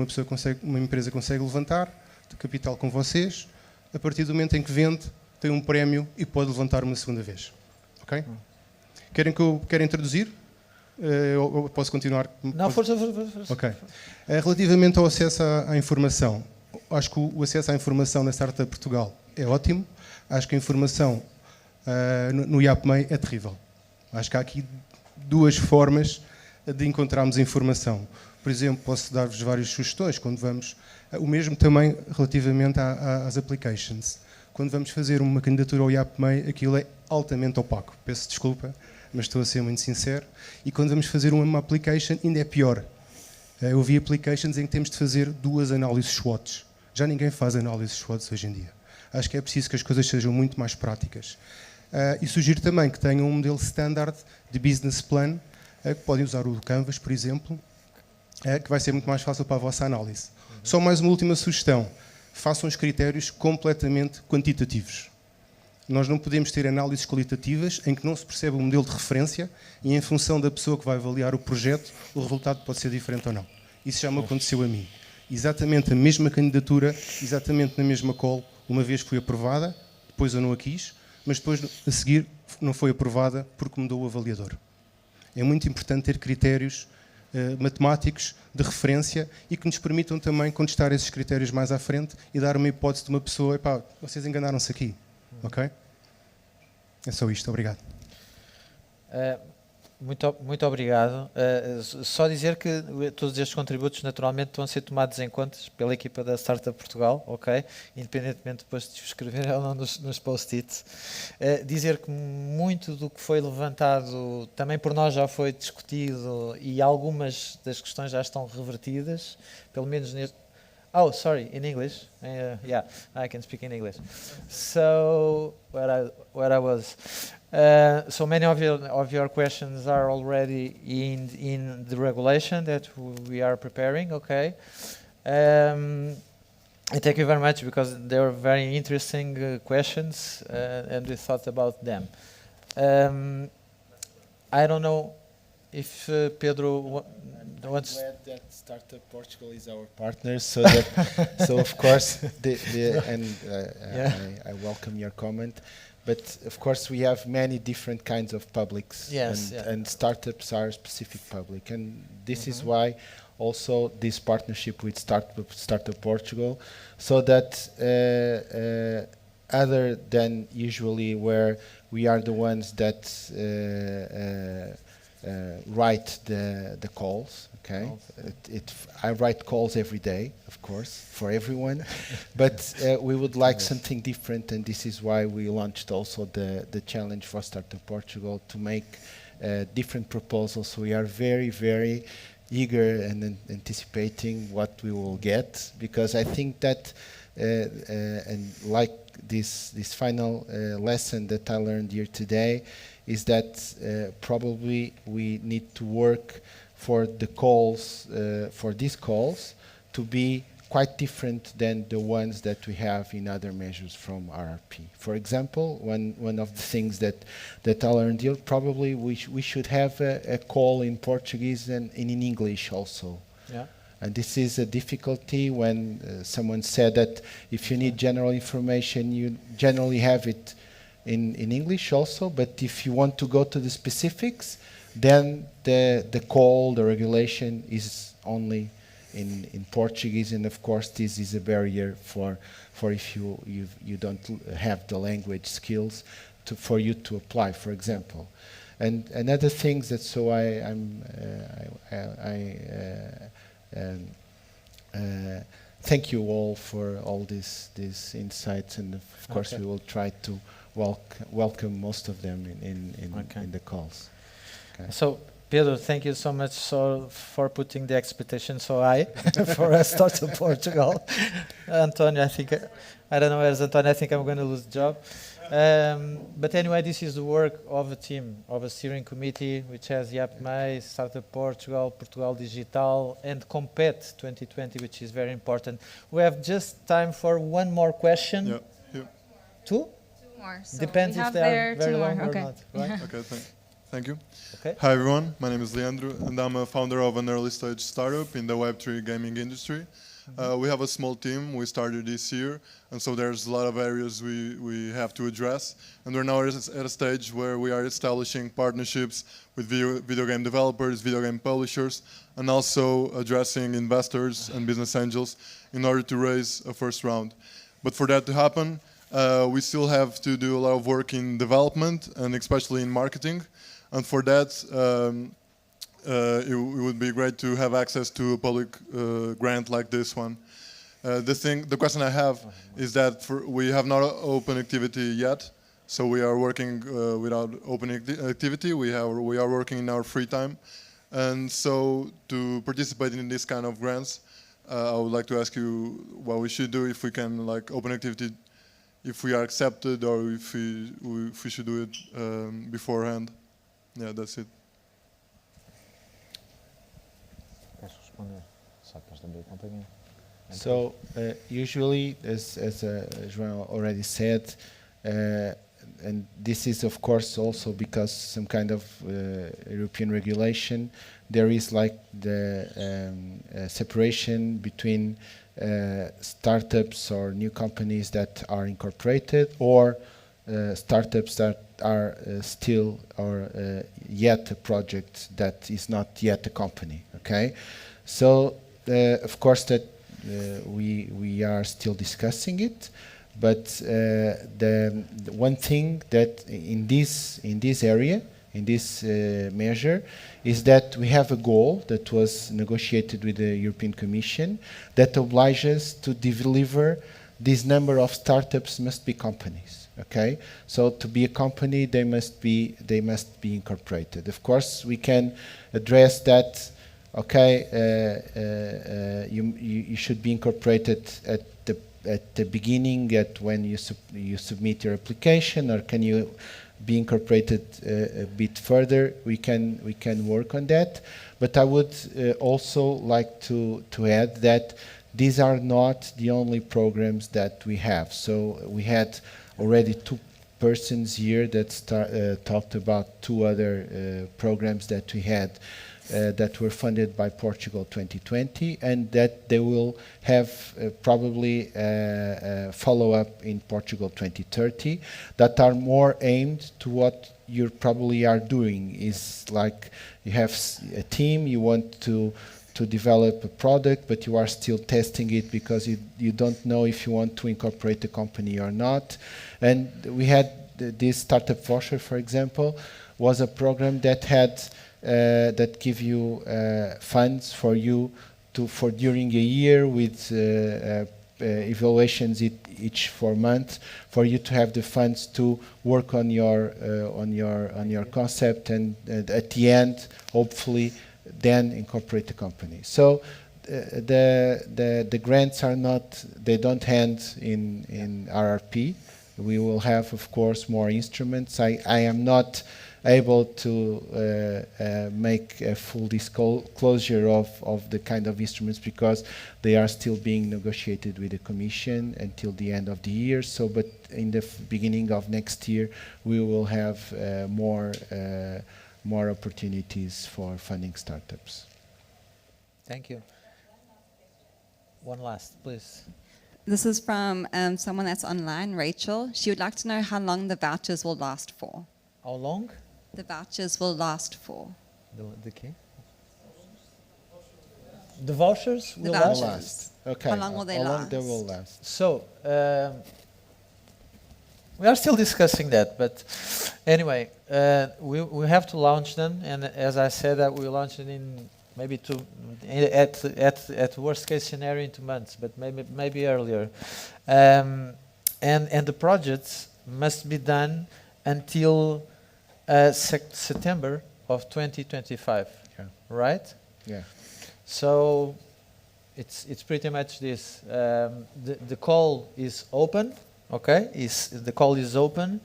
uma empresa consegue levantar de capital com vocês, a partir do momento em que vende, tem um prémio e pode levantar uma segunda vez. Ok? Querem traduzir? Eu posso continuar? Não, força. Ok. Relativamente ao acesso à informação, acho que o acesso à informação na Startup Portugal é ótimo. Acho que a informação no IAPMEI é terrível. Acho que há aqui 2 formas de encontrarmos informação. Por exemplo, posso dar-vos várias sugestões quando vamos... O mesmo também relativamente às applications. Quando vamos fazer uma candidatura ao IAPMEI, aquilo é altamente opaco. Peço desculpa, mas estou a ser muito sincero. E quando vamos fazer uma application, ainda é pior. Eu vi applications em que temos de fazer 2 análises SWOT. Já ninguém faz análises SWOT hoje em dia. Acho que é preciso que as coisas sejam muito mais práticas. E sugiro também que tenham um modelo standard de business plan, que podem usar o Canvas, por exemplo, que vai ser muito mais fácil para a vossa análise. Só mais uma última sugestão. Façam os critérios completamente quantitativos. Nós não podemos ter análises qualitativas em que não se percebe o modelo de referência e em função da pessoa que vai avaliar o projeto, o resultado pode ser diferente ou não. Isso já me aconteceu a mim. Exatamente a mesma candidatura, exatamente na mesma call, Uma vez foi aprovada, depois eu não a quis, mas depois a seguir não foi aprovada porque mudou o avaliador. É muito importante ter critérios matemáticos de referência e que nos permitam também contestar esses critérios mais à frente e dar uma hipótese de uma pessoa, epá, vocês enganaram-se aqui, ok? É só isto, obrigado. Muito obrigado. Só dizer que todos estes contributos naturalmente estão a ser tomados em conta pela equipa da Startup Portugal, ok? Independentemente depois de escrever ou não nos post-its. Dizer que muito do que foi levantado também por nós já foi discutido e algumas das questões já estão revertidas, pelo menos neste... Oh, sorry, in English? Yeah, I can speak in English. So, where I was... so many of your questions are already in the regulation that we are preparing, okay? And thank you very much because they were very interesting questions and we thought about them. I don't know if Pedro wants... I'm glad that Startup Portugal is our partner, so that, so of course, I welcome your comment. But of course, we have many different kinds of publics, and startups are specific public, and this is why also this partnership with Startup Portugal, so that other than usually where we are the ones that write the calls. Okay, I write calls every day, of course, for everyone, but we would like something different, and this is why we launched also the challenge for Startup Portugal to make different proposals. We are very, very eager and anticipating what we will get, because I think that, and like this final lesson that I learned here today, is that probably we need to work for the calls, for these calls, to be quite different than the ones that we have in other measures from RRP. For example, one of the things that I learned here, probably we should have a call in Portuguese and in English also. Yeah. And this is a difficulty when someone said that if you need general information, you generally have it in English also, but if you want to go to the specifics, then the call, the regulation is only in Portuguese, and of course this is a barrier for if you don't have the language skills for you to apply, for example. And another things that thank you all for all these insights, and of course we will try to welcome most of them in the calls. Okay. So, Pedro, thank you so much for putting the expectation so high for us Startup Portugal. Antonio, I don't know where's Antonio, I think I'm going to lose the job. But anyway, this is the work of a team, of a steering committee, which has IAPMEI, Startup Portugal, Portugal Digital, and Compete 2020, which is very important. We have just time for one more question. Yeah. Two Two? more. So depends if they are very long or not, right? Okay, thank you. Okay. Hi everyone, my name is Leandro, and I'm a founder of an early stage startup in the Web3 gaming industry. We have a small team, we started this year, and so there's a lot of areas we have to address. And we're now at a stage where we are establishing partnerships with video game developers, video game publishers, and also addressing investors and business angels in order to raise a first round. But for that to happen, we still have to do a lot of work in development, and especially in marketing. And for that, it would be great to have access to a public grant like this one. The question I have is that we have not open activity yet, so we are working without open activity. We are working in our free time, and so to participate in this kind of grants, I would like to ask you what we should do if we can open activity, if we are accepted, or if we should do it beforehand. Yeah, that's it. So usually, as João already said, and this is of course also because some kind of European regulation, there is the separation between startups or new companies that are incorporated, or startups that are still or yet a project that is not yet a company. Okay, so of course that we are still discussing it, but the one thing that in this area, in this measure, is that we have a goal that was negotiated with the European Commission that obliges to deliver this number of startups must be companies. Okay, so to be a company, they must be incorporated. Of course, we can address that. Okay, you should be incorporated at the beginning, at when you submit your application, or can you be incorporated a bit further? We can work on that, but I would also like to add that these are not the only programs that we have. So we had already 2 persons here that talked about 2 other programs that we had that were funded by Portugal 2020, and that they will have probably follow-up in Portugal 2030 that are more aimed to what you probably are doing. Is like you have a team, you want to develop a product, but you are still testing it because you don't know if you want to incorporate the company or not. And we had this startup voucher, for example, was a program that had that give you funds for you for during a year with evaluations each 4 months for you to have the funds to work on your concept, and at the end, hopefully, then incorporate the company. So the grants are not, they don't end in RRP. We will have, of course, more instruments. I am not able to make a full disclosure of the kind of instruments because they are still being negotiated with the Commission until the end of the year. So, but in the beginning of next year, we will have more opportunities for funding startups. Thank you. One last, please. This is from someone that's online, Rachel. She would like to know how long the vouchers will last for. How long? The vouchers will last for. The key? The vouchers will last? Okay. How long will they last? How long they will last? So, we are still discussing that, but anyway, we have to launch them, and as I said, that we launch it in maybe at worst case scenario in 2 months, but maybe earlier, and the projects must be done until September of 2025, right? Yeah. So it's pretty much this. The call is open. Okay, the call is open.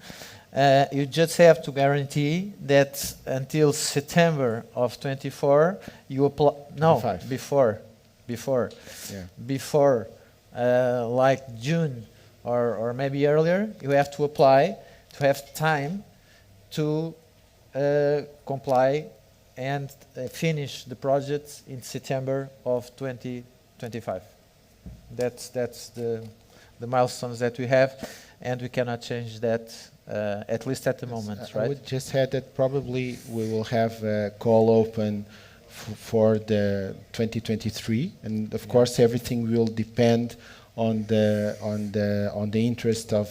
You just have to guarantee that until September of 24 you apply. No, 25. before. Yeah. Before, like June or maybe earlier, you have to apply to have time to comply and finish the project in September of 2025. That's the milestones that we have, and we cannot change that, at least at the moment, right? I would just add that probably we will have a call open for the 2023, and of course everything will depend on the interest of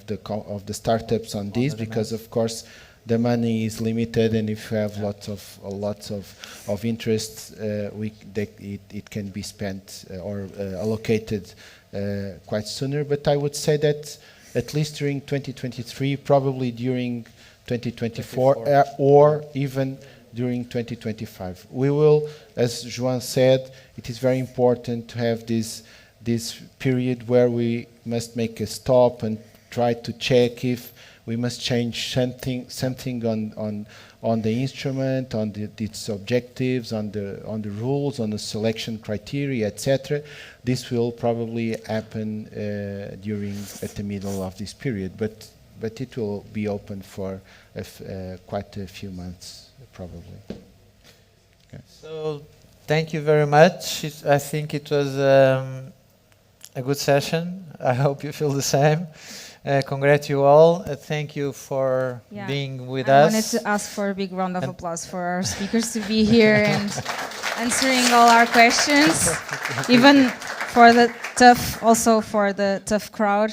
the startups on this, because of course the money is limited, and if you have lots of interest, it can be spent or allocated quite sooner. But I would say that at least during 2023, probably during 2024, or even during 2025. We will, as João said, it is very important to have this period where we must make a stop and try to check if we must change something on the instrument, on its objectives, on the rules, on the selection criteria, etc. This will probably happen at the middle of this period, but it will be open for quite a few months, probably. Okay. So, Thank you very much. I think it was a good session. I hope you feel the same. Congrats you all. Thank you for being with us. I wanted to ask for a big round of applause for our speakers to be here and answering all our questions, even for the tough crowd.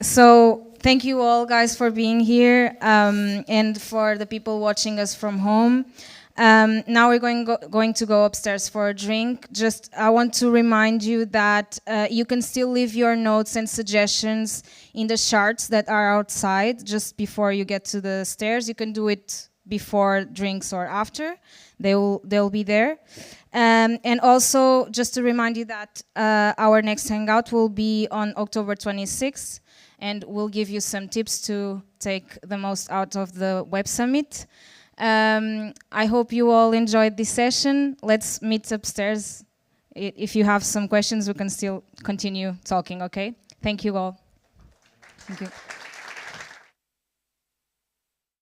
So thank you all guys for being here, and for the people watching us from home. Now we're going to go upstairs for a drink. Just I want to remind you that you can still leave your notes and suggestions in the charts that are outside just before you get to the stairs. You can do it before drinks or after. They'll be there. And also just to remind you that our next hangout will be on October 26th, and we'll give you some tips to take the most out of the Web Summit. I hope you all enjoyed this session. Let's meet upstairs. If you have some questions, we can still continue talking, okay? Thank you all. Thank you.